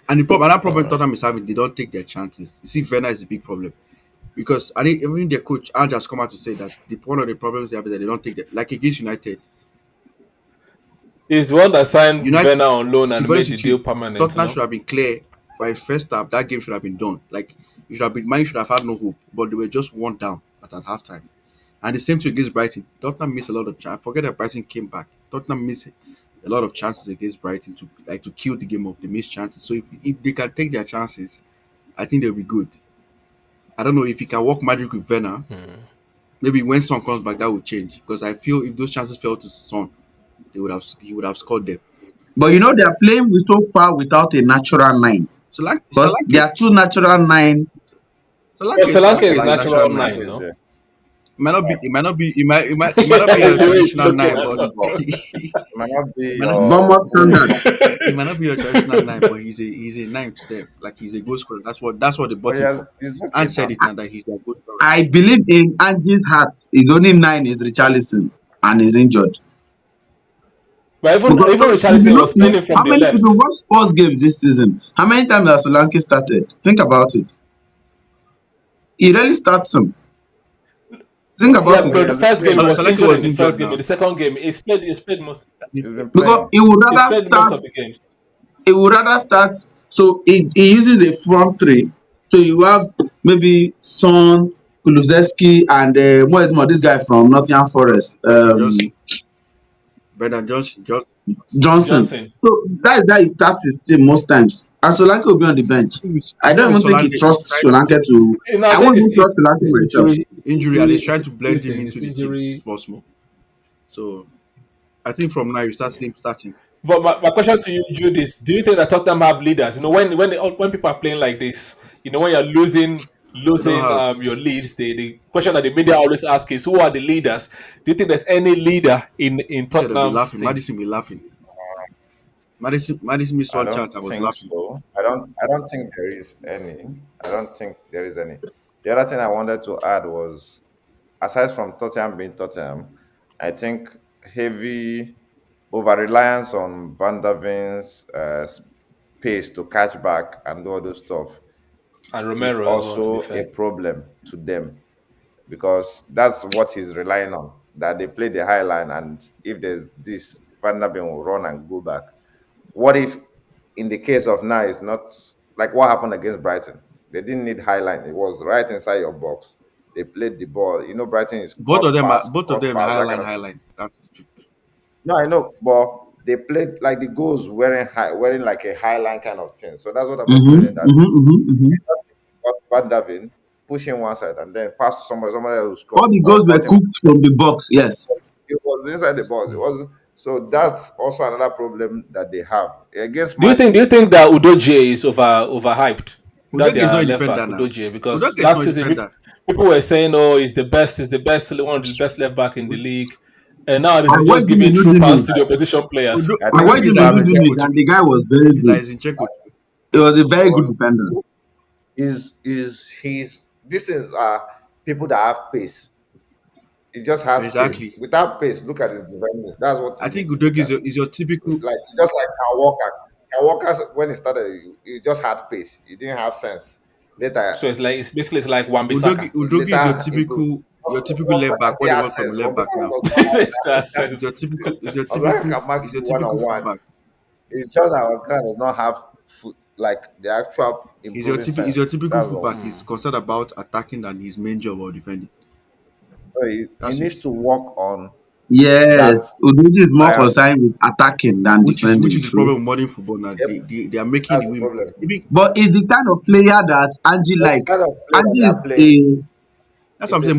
And another All problem right. Tottenham is having, they don't take their chances. You see, Werner is a big problem because I think even their coach Ange has come out to say that one of the problems they have is that they don't take that. Like against United, He's the one that signed United. Werner on loan To and be made honest the with deal you, permanent. Tottenham should have been clear by first half. That game should have been done. Like you should have been, Man should have had no hope, but they were just one down at halftime. And the same thing against Brighton. Tottenham missed a lot of chances. I forget that Brighton came back. Tottenham missed a lot of chances against Brighton to kill the game off. They missed chances. So if they can take their chances, I think they'll be good. I don't know if he can work magic with Werner. Maybe when Son comes back, that will change. Because I feel if those chances fell to Son, he would have scored them. but you know they are playing with so far without a natural nine. because Solanke, there are two natural nine. But Sri Lanka Solanke is is a natural natural Solanke nine. nine, is no? there. It might not be a The way he's traditional looking nine, at but us. But it might not be it might not, Bournemouth your full standard. nine. he might not be a traditional nine, but he's a nine to them. Like he's a goal scorer. That's what they But bought him for. he's okay And said now. it now that he's their goal scorer. I believe in Angie's heart. His only nine is Richarlison, and he's injured. But even Because even if you Richarlison look, was playing from how the many if you left. watch Spurs games this season, how many times has Solanke started? Think about it. He rarely starts him. Think Yeah, about it. But he no, the has been first game playing he now. was Solanke injured was in the injured first game. In now. the second game, he's played most. He's been Because playing. He's played most of the games. he would rather start. So he uses a front three. So you have maybe Son, Kulusevski, and what is more, this guy from Nottingham Forest, Brendan Johnson. Brendan Johnson. Johnson. Johnson. So that is how he starts his team most times. And Solanke will be on the bench. I I think don't with even think he Solanke, he's trusts trying Solanke to. You know, I I think won't even trust Solanke it's myself. injury, injury and he's trying it's to blend him thing, into it's the team injury. small. So I think from now you start seeing him starting. But my question to you, Jude, is: do you think that Tottenham have leaders? You know, when people are playing like this, you know, when you're losing They don't have. your leads, the question that the media always ask is, who are the leaders? Do you think there's any leader in Said they'll be Tottenham's laughing. team? Madison be laughing. Madison missed I one don't chance. I was think laughing. so. I don't think there is any. I don't think there is any. The other thing I wanted to add was, aside from Tottenham being Tottenham, I think heavy over reliance on Van der Ven's pace to catch back and do all those stuff And is Romero as well, to be also a fair. problem to them, because that's what he's relying on. That they play the high line, and if there's this, Van der Ven will run and go back. What if, in the case of now, it's not like what happened against Brighton? They didn't need high line. It was right inside your box. They played the ball. You know, Brighton is Both of them are that kind of thing. highline. That's No, I know, but they played like the goals wearing like a high line kind of thing. So that's what I'm Mm-hmm, explaining. That mm-hmm, mm-hmm, mm-hmm. got Van der Ven, pushing one side, and then pass to somebody else who scored All the or goals were cut him. cooked from the box. Yes. It was inside the box. It wasn't. So that's also another problem that they have against Do you Man think? Do you City. think that Udogie is overhyped? That Udogi is not their a left defender back now. Udogie, because Udogi is not last a season defender. people were saying, "Oh, he's the best, one of the best left back in the league," and now this is And what just did giving true pass Udinese? to the opposition players. I And think what Udogi is did like probably Udinese? Zinchenko to And me. the guy was very He's like good. Zinchenko to me. He was a it very good was defender. is he's these things are people that have pace. He just has pace. Exactly. Without pace, look at his development. That's what I you think need to look Udogi at. is your typical. Like just like Kyle Walker. Kyle Walker, when he started, he just had pace. He didn't have sense. Later, So it's basically like Udogi Wan-Bissaka. Udogi is later improved. your typical left Walker back. What still they has want from a sense. left back now. It's just Is sense. Walker can mark you one on one. fullback. It's just that Walker does not have like the actual improving He's your sense. typical That's all. fullback. He's concerned about attacking than his main job or defending. So he That's it. needs to work on that Yes, Udoji is more reliance. concerned with attacking than Which defending. is the True, problem with modern football now. Yep, They are making that's the the win. problem. Even but he's the kind of player that Angie But the kind likes. of player Angie they are is playing a that's what I'm is saying.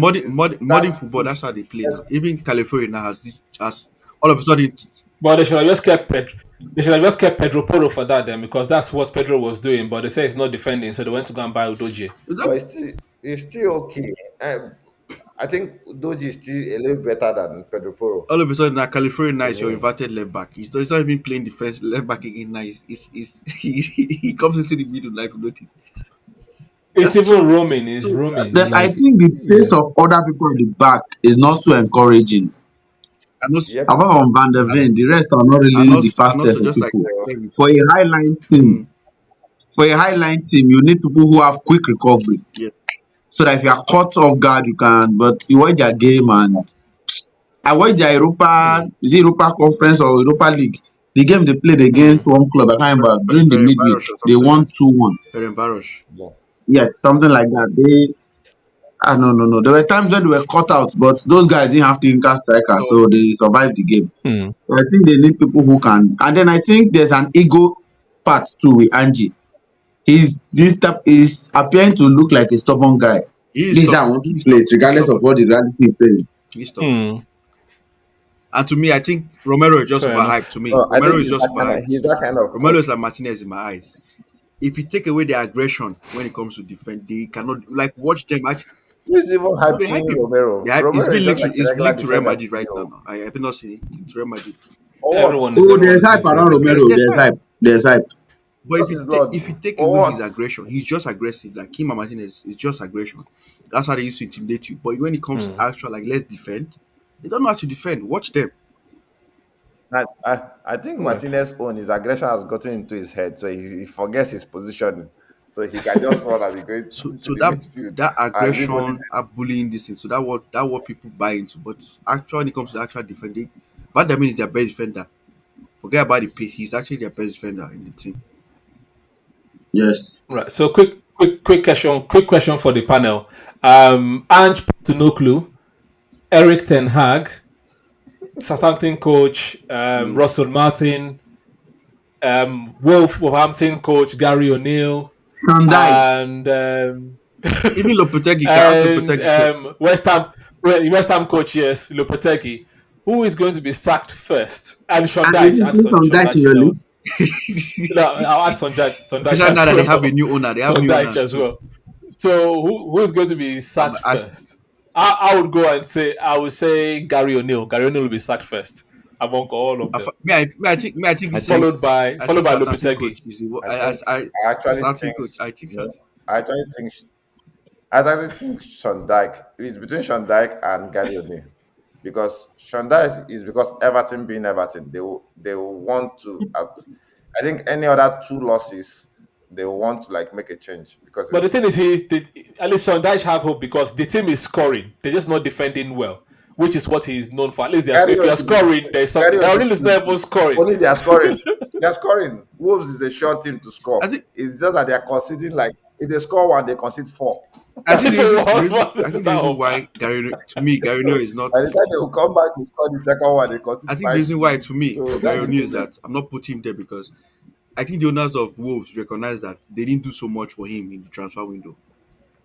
Modern that football. push. That's how they play Yes, now. Even California now has all of a sudden. But they should have just kept Pedro Porro for that then, because that's what Pedro was doing. But they say he's not defending, so they went to go and buy Udogie. but it's still okay. I think Doji is still a little better than Pedro Porro All of a sudden now California now to is your me. inverted left back. He's not even playing defense left back again now. He comes into the middle like nothing. It's That's even roaming. It's so. roaming. I Like, think the yeah. pace of other people at the back is not so encouraging. And also, Yep. Apart from Van der and, Ven, the rest are not and really the also, and also fastest of just like people. So, I said, For a highline team, mm, you need people who have quick recovery. yeah, So that if you are caught off guard, you can. But you watch their game, and I watched their Europa, is it Europa Conference or Europa League? The game they played against one club, I can't remember, during the Ferencvaros midweek, or they something like won that. 2-1. Ferencvaros. yeah. Yes, something like that. No. There were times when they were caught out, but those guys didn't have clinical strikers, So so they survived the game. Hmm. So I think they need people who can. And then I think there's an ego part too with Angie. This type is appearing to look like a stubborn guy. he is This I stubborn. want to play it, regardless of what the reality is saying. He's stubborn. Hmm. And to me, I think Romero is just Fair overhyped. enough. To me, No, I Romero think is just overhyped. he's that kind of Romero coach. is like Martinez in my eyes. if you take away their aggression when it comes to defend, they cannot like watch them actually. Who's even No, they hype hyping him. Romero? They hype. It's Romero been is just linked like to a it's regular linked to Real defender. Madrid right now. No, I have not seen it. It's Real Madrid. Or what? Everyone is Oh, everyone there's is hype linked to around Real Yeah, Romero. Madrid. there's There's hype. hype. There's hype. But What's his lord? if you take Or away his what? aggression, he's just aggressive. Like him and Martinez, it's just aggression. That's how they used to intimidate you. But when it comes to Mm. actual like let's defend, they don't know how to defend. Watch them. I think Right. Martinez's own his aggression has gotten into his head, so he forgets his position, so he can just run and be going So to so the that midfield that and leave only aggression, that bullying, this thing. So that what people buy into. But actually, when it comes to actual defending, Van der Min is their best defender. Forget about the pace. He's actually their best defender in the team. Yes. Right. So quick question for the panel. Ange Postecoglou, Eric Ten Hag, Southampton coach, No, Russell Martin, Wolverhampton coach Gary O'Neill, Van Dijk. and even Lopetegui. Can ask and Lopetegui. West Ham coach, yes, Lopetegui. Who is going to be sacked first? And And if Sondage, you add put some Dijk in Sondage your to that list, one. No, I'll add Sondage Especially now as that they have a well. new owner. They have new Sondage owners as too. well. So who's going to be sacked I first? I would go and say I would say Gary O'Neill. Gary O'Neill will be sacked first among all of them, I think I this is think followed by Southampton Lopetegui. coach is the I think I actually Southampton think coach. I think so. no, I actually think I actually think Sean Dyke it's between Sean Dyke and Gary O'Neill because Sean Dyke is because Everton being Everton they will want to I think any other two losses they will want to like make a change because But the thing is, at least Sondage have hope because the team is scoring. They're just not defending well, which is what he's known for. At least Gary if you're O'Neill scoring, there's something. Gary Gary O'Neill O'Neill is not even scoring. only they are scoring. They are scoring. Wolves is a short team to I score. think It's just that they are conceding like if they score one, they concede four. I think So what I is think the that reason over? why to me Gary So O'Neill is not. by the time they will come back to score the second one, they concede I think the five reason why two. to me So Gary that's the O'Neill is problem. that I'm not putting him there because I think the owners of Wolves recognize that they didn't do so much for him in the transfer window.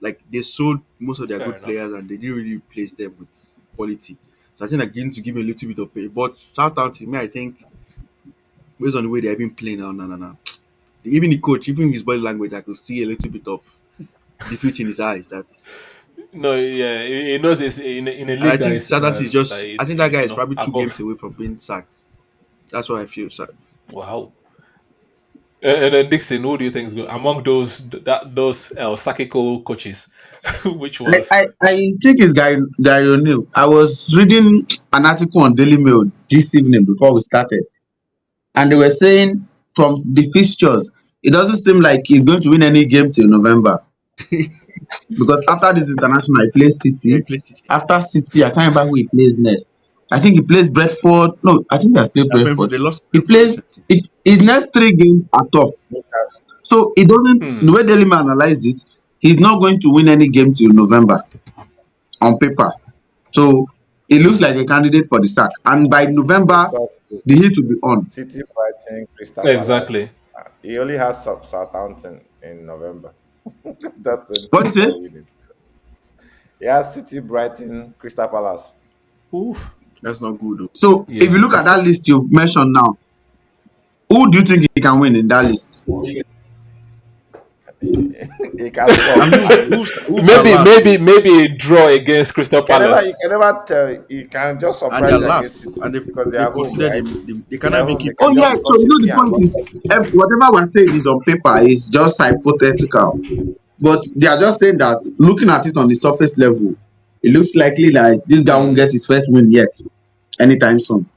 Like they sold most of their Fair good enough. players and they didn't really replace them with quality. So I think that going to give him a little bit of pay. But Southampton, me, I think based on the way they've been playing now, no. Even the coach, even his body language, I could see a little bit of defeat in his eyes. No, yeah, he knows it's in a And I league think Southampton is that just. I think that is guy is probably 2 games above. away from being sacked. That's what I feel. So Wow. And then Dixon, who do you think is good among those Sakiko coaches? Which like ones? I think it's Gary O'Neill. I was reading an article on Daily Mail this evening before we started, and they were saying from the fixtures, it doesn't seem like he's going to win any game till November because after this international, he plays yeah, he City. plays it. After City, I can't remember who he plays next. I think he plays Brentford. No, I think he has played Brentford. They lost He Brentford plays recently. his next three games are tough. Newcastle. So it doesn't the Hmm. way Daily Mail analyzed it, he's not going to win any game till November on paper. So it looks like a candidate for the sack. And by November, Tough to the heat will be on. City, Brighton, Crystal Palace. Exactly. He only has Southampton in November. That's the What do you say? before winning. He has City, Brighton, Crystal Palace. Oof. That's not good. Though. So if you Yeah. look at that list you mentioned now, who do you think he can win in that list? He can score. And who's their Maybe last? maybe a draw against Crystal You can never, Palace. you can never tell. He can just And surprise they're you against last. City And because they they've are home, considered right? they They are cannot even home. They keep. Oh can yeah, just so because you know City the and point is Watford. whatever we're saying is on paper is just hypothetical. But they are just saying that looking at it on the surface level, it looks likely that this guy won't Hmm. get his first win yet anytime soon.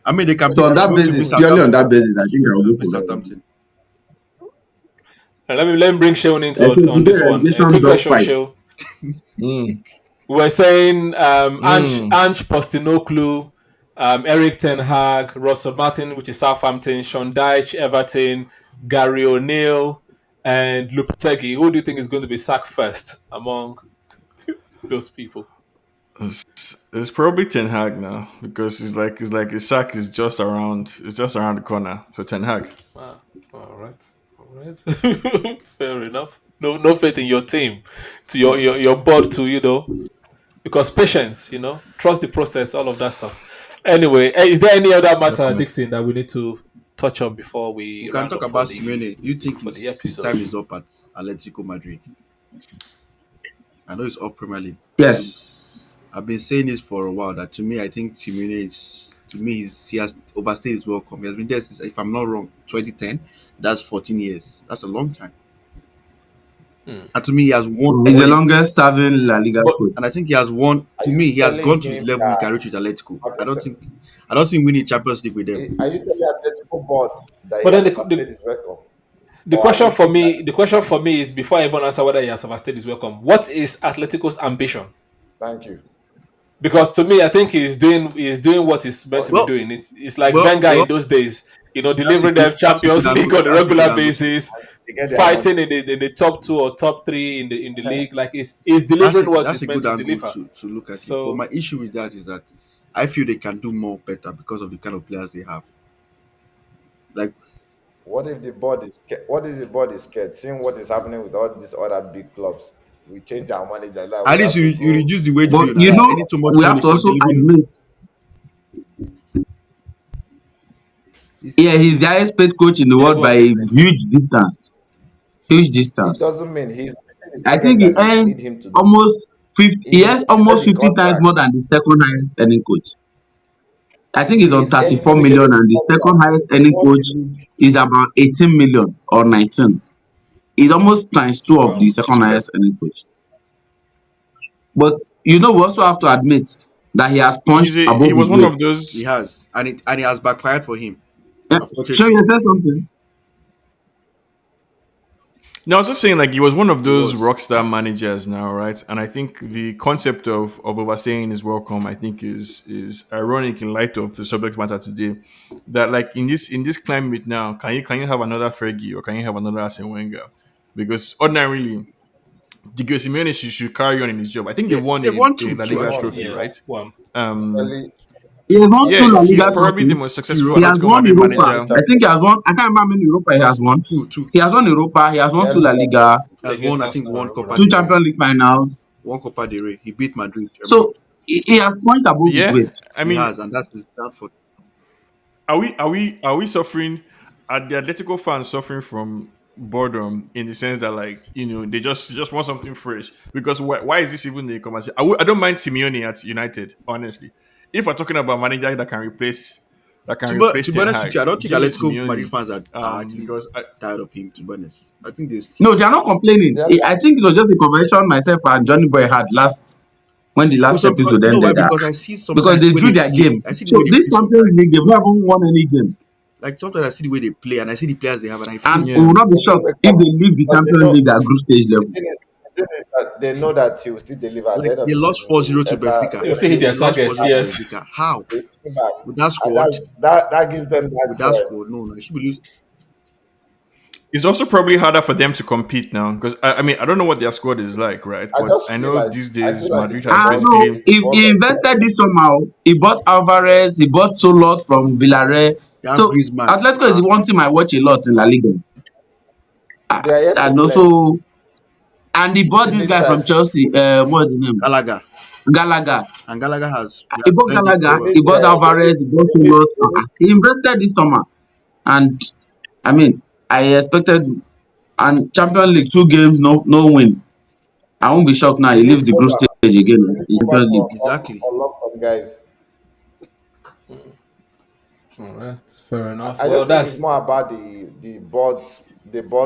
I mean, So on they should that be able to beat basis, purely on Southampton. that basis, I think I'll They'll go beat for Gary. Southampton. Let me bring Sheon into So on today this one. A relegation quick dog question, fight. Sheon. Mm, We were saying mm. Ange Postecoglou, Eric Ten Hag, Russell Martin, which is Southampton, Sean Dyche, Everton, Gary O'Neill, and Lopetegui. Who do you think is going to be sacked first among those people? It's probably Ten Hag now because it's like his sack is just around. It's just around the corner. So Ten Hag. Ah, all right, fair enough. No faith in your team, to your board, to because patience, trust the process, all of that stuff. Anyway, is there any other No matter, comment. Dixon, that we need to? touch on before We we can round talk up for about the Simeone. Do you think his time episode? is up at Atletico Madrid? I know it's off Premier League. Yes. I've been saying this for a while that to me, I think Simeone is to me he has overstayed his welcome. He has been there since, if I'm not wrong, 2010. That's 14 years. That's a long time. Hmm. And to me, he has won He's all the he longest serving La Liga But coach. and I think he has won. Are To you me, he has telling gone to his him level. He that? can reach with Atletico. I don't think winning Champions League with them. Are you telling Atletico board that he but then has overstayed his welcome, the or are question you for saying that? me the question for me is, before I even answer whether he has overstayed his welcome, what is Atletico's ambition? Thank you. Because to me, I think he's doing what he's meant to be Well, doing. It's like well, Wenger in those days, delivering them that's a good Champions League angle. on a That's a good regular angle. basis, They get their money. fighting in the top two or top three in the league. Like he's delivering what That's he's a meant good to angle deliver. to look at it. But So my issue with that is that I feel they can do more better because of the kind of players they have. Like What if the board is scared? What if the board is scared? Seeing what is happening with all these other big clubs, we change our manager. Now at we least have to you go reduce the wage But bill you now. try. know, Spending so much we have money to for also delivering. admit, yeah, he's the highest paid coach in the yeah, world go by on, a listening. huge distance. Huge It distance. doesn't mean he's meeting the I target think he that they need earns him to do. almost 50. If He he earns extended almost the 50 times contract, more than the second highest earning coach. I think he's on if 34 even if they million, and the second contract, highest he earning won coach the league. is about 18 million or 19. It's almost times two of the Wow, second highest earning coach. But we also have to admit that he has punched He above was his one weight. of He those. has, and it has backfired for him, Sure, unfortunately. you said something. No, I was just saying, like, he was one of He those was. rock star managers now, right? And I think the concept of overstaying is welcome. I think is ironic in light of the subject matter today. That, like, in this climate now, can you have another Fergie, or can you have another Arsene Wenger? Because ordinarily, Diego Simeone should carry on in his job. I think they Yeah, won they a, won a two, La two Liga One, actually. trophy, yes, right? one. Um, especially He has won two yeah, La he's Liga probably the trophies. most successful He has Atletico won Madrid Europa. Champions manager. I think he has won. I can't remember how many Europa he has won. Two, two. He has won Europa. He has won two Yellow La Liga, Champions League. Has won, Against I think, Arsenal one and Copa Roma. two del Rey, Champions League finals. one Copa del Rey. He beat Madrid. Everyone. So he has punched above his Yeah, weight. I He mean, has, and that's his downfall. are we suffering? Are the Atletico fans suffering from boredom, in the sense that, like, they just want something fresh? Because why is this even a conversation? I don't mind Simeone at United, honestly. If we're talking about manager that can replace To be Ten honest with Hag, you, I don't think give me Atletico Madrid Simeone. fans are actually Because tired of him. To be honest, I think they still No, they are not complaining. They are not. I think it was just a conversation myself and Johnny Boy had last when the because last because episode you know why? ended. Because I see Because sometimes they when drew they their play, game. I see the way So they this play Champions sometimes. League, they've not even won any game. Like sometimes I see the way they play and I see the players they have, and I feel And we yeah, will not be They will shocked wake if up they leave the because they Champions know League at group stage the level. thing is that they know that he will still deliver at the like end of they the lost season. They will 4-0 to enter. Benfica. They will still hit They their lost targets. 4-0 to Yes. Benfica. How? They will still back, With that and squad? that gives them that With that joy. squad, no, I should be losing. it's also probably harder for them to compete now, because I mean, I don't know what their squad is like, right? I But just I feel know like these I feel days like Madrid has No, basically. it's the board he of invested directors. this somehow. He bought Alvarez, he bought Solot from Villarreal. They have So Griezmann. Atletico is the one team I watch a lot in La Liga. They are yet to And blend. also, and he bought They this need guy from time. Chelsea. What's his name? Gallagher. Gallagher. And Gallagher he He has bought blended very Gallagher, They well. need. he bought Alvarez, he bought Solot. He invested this summer. And I mean, I expected, and Champions League 2 games, no win. I won't be shocked now. They He need leaves the group cover. stage again They in need the cover Champions League. to Exactly. unlock some guys. All right, fair enough. I Well, just think it's that's more about the board's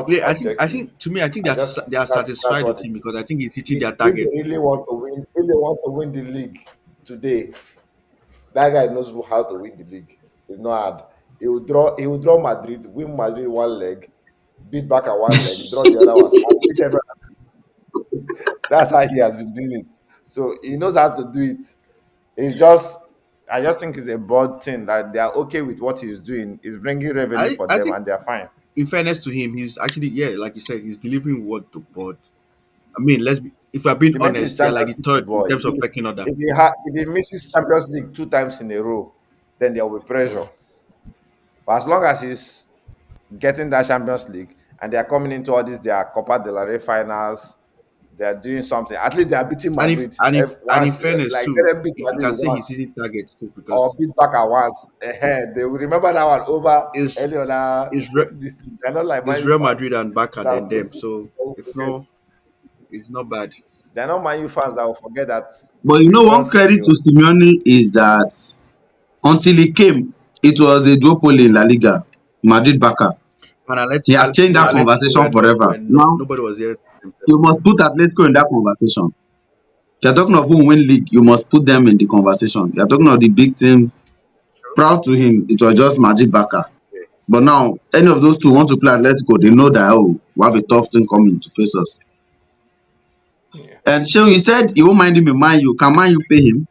Yeah, I objective. think to me, I think I just they are that's satisfied what with it him is. because I think he's hitting If, their if they target. really want to win, if they want to win the league today, that guy knows how to win the league. It's not hard. He will draw Madrid, win Madrid one leg, beat back at one leg, draw the other ones, and beat everyone. That's how he has been doing it. So he knows how to do it. It's just I just think it's a board thing that they are okay with what he's doing. He's bringing revenue for I them think and they're fine. in fairness to him, he's actually like you said, he's delivering what the board. I mean, if we're being The main thing is honest, they're like Champions the League third in football. terms of pecking order. If he misses Champions League 2 times in a row, then there will be pressure. But as long as he's getting that Champions League and they are coming into all these their Copa del Rey finals, They are doing something. At least they are beating And if Madrid and in once. fairness Like too, let them beat you Madrid can say he's once hitting targets too or because beat Barca once. They will remember that one over it's any other. it's Re- This thing. They're not like it's Man U Real fans Madrid and Barca that than will them, so forget. it's not bad. They're not Man U fans that will forget that But we won one credit 60. to Simeone is that until he came, it was a duopoly in La Liga, Madrid Barca. And He has changed that Atletico conversation went on forever. when Now nobody was here. you must put Atletico in that conversation. You're talking of who win league, you must put them in the conversation. You're talking of the big teams. Proud to him, it was just Madrid Barca. But now, any of those two want to play Atletico, they know that, oh, we have a tough thing coming to face us. Yeah. And Sheo, he said he won't mind him in Man U. Can Man U pay him?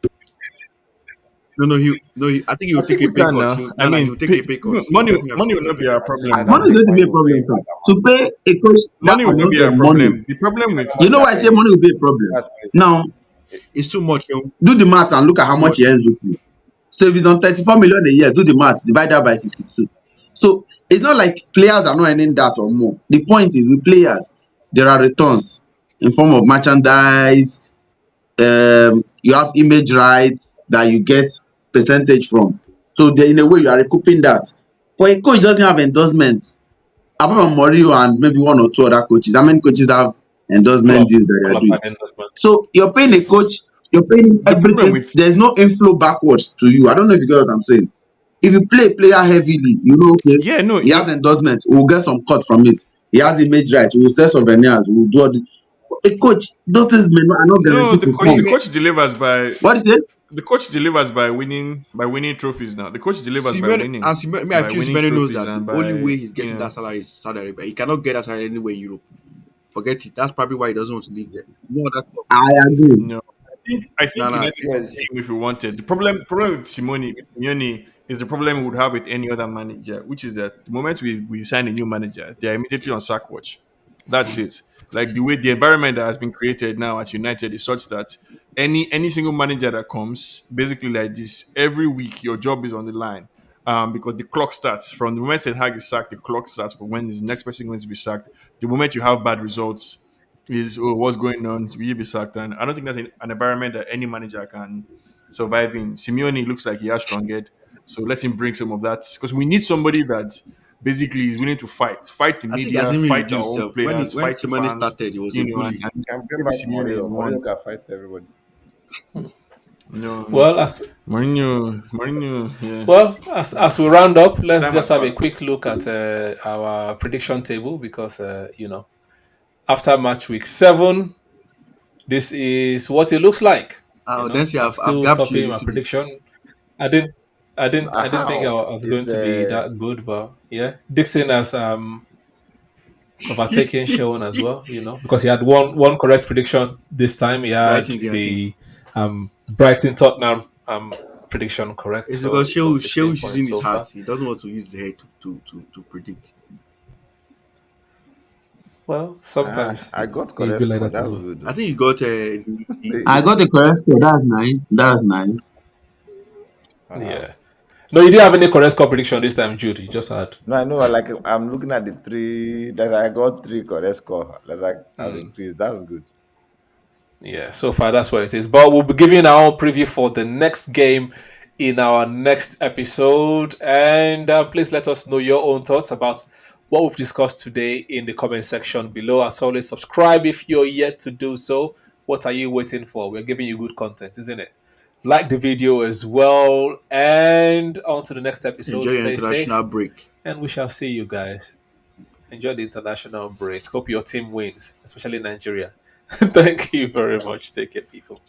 I think he I will take think a we pay can cut. now. I He will mean, take a pay cut. He will definitely have to money will take a not be pay our cut. I problem don't now. Money is think going to Man be a U will problem, pay sir. Barca To money. pay a coach that Money will not amount be of our money, problem. The problem Look with at how you much know they why are I say paying. money will be a problem? That's crazy. Now, It's too much, yo. do the math and look at Too how much he much. earns weekly. So if he's on 34 million a year, do the math, divide that by 52. So it's not like players are not earning that or more. The point is with players, there are returns in form of merchandise, you have image rights that you get percentage from. So in a way, you are recouping that. But a coach doesn't have endorsements. Apart from Mourinho and maybe one or two other coaches, how many coaches have endorsement Club, deals that they are club doing? and endorsement. So you're paying a coach, you're paying the problem everything. with There's no inflow backwards to you. I don't know if you get what I'm saying. If you play a player heavily, you know, okay, yeah, no, he has it, endorsement, we'll get some cut from it. He has image rights, we'll sell souvenirs, we'll do all this. A coach, those things are not no, guaranteed the to coach the come. coach delivers by What is it? the coach delivers by winning trophies now. The coach delivers by winning. I By feel winning Simeone knows trophies that the and only way by he's getting that salary is Saudi Arabia. He cannot get that salary anywhere in Europe. Forget it. That's probably why he doesn't want to leave there. No, that's I agree. no. I think nah. United could Yes, pay him if we wanted. The problem with Simeone is the problem we would have with any other manager, which is that the moment we sign a new manager, they are immediately on sack watch. That's it. Like the way the environment that has been created now at United is such that any single manager that comes, basically like this, every week your job is on the line. Because the clock starts from the moment Ten Hag is sacked, the clock starts for when is the next person going to be sacked. The moment you have bad results, is what's going on, will you be sacked? And I don't think that's an environment that any manager can survive in. Simeone looks like he has strong head, so let him bring some of that because we need somebody that basically is willing to fight the I think he hasn't media, even fight our reduced own self. players, When fight the Simone fans, started, he was a you know, and, bully. and can bring maybe back Simeone is Mourinho. the Mourinho one. can fight everybody. No, Well, as Mourinho, yeah, as we it's round up, his let's time just has have a passed. quick look at our prediction table because after match week 7, this is what it looks like. Then see, I'm I've still gapped you a topping my little bit. prediction. I didn't, I didn't think I How? was going It's to be that good, but yeah, Dixon has overtaken Sheldon as well. Because he had one correct prediction this time. He had Brighton game, I think. the Brighton Tottenham prediction correct, It's so because he's on Sheo 16 is points using his so heart. far. He doesn't want to use the head to predict. Well, sometimes I got you be correct like score. that as That's well. good. I think you got I got the correct score. That's nice. That's nice. Uh-huh. Yeah. No, you didn't have any correct score prediction this time, Jude. You just had. No, I know. Like I'm looking at the three that I got three correct score. Like I've increased. That's good. Yeah, so far that's what it is. But we'll be giving our own preview for the next game in our next episode. And please let us know your own thoughts about what we've discussed today in the comment section below. As always, subscribe if you're yet to do so. What are you waiting for? We're giving you good content, isn't it? Like the video as well. And on to the next episode. enjoy your Stay international safe. break. And we shall see you guys. Enjoy the international break. Hope your team wins, especially Nigeria. Thank you very much. Take care, people.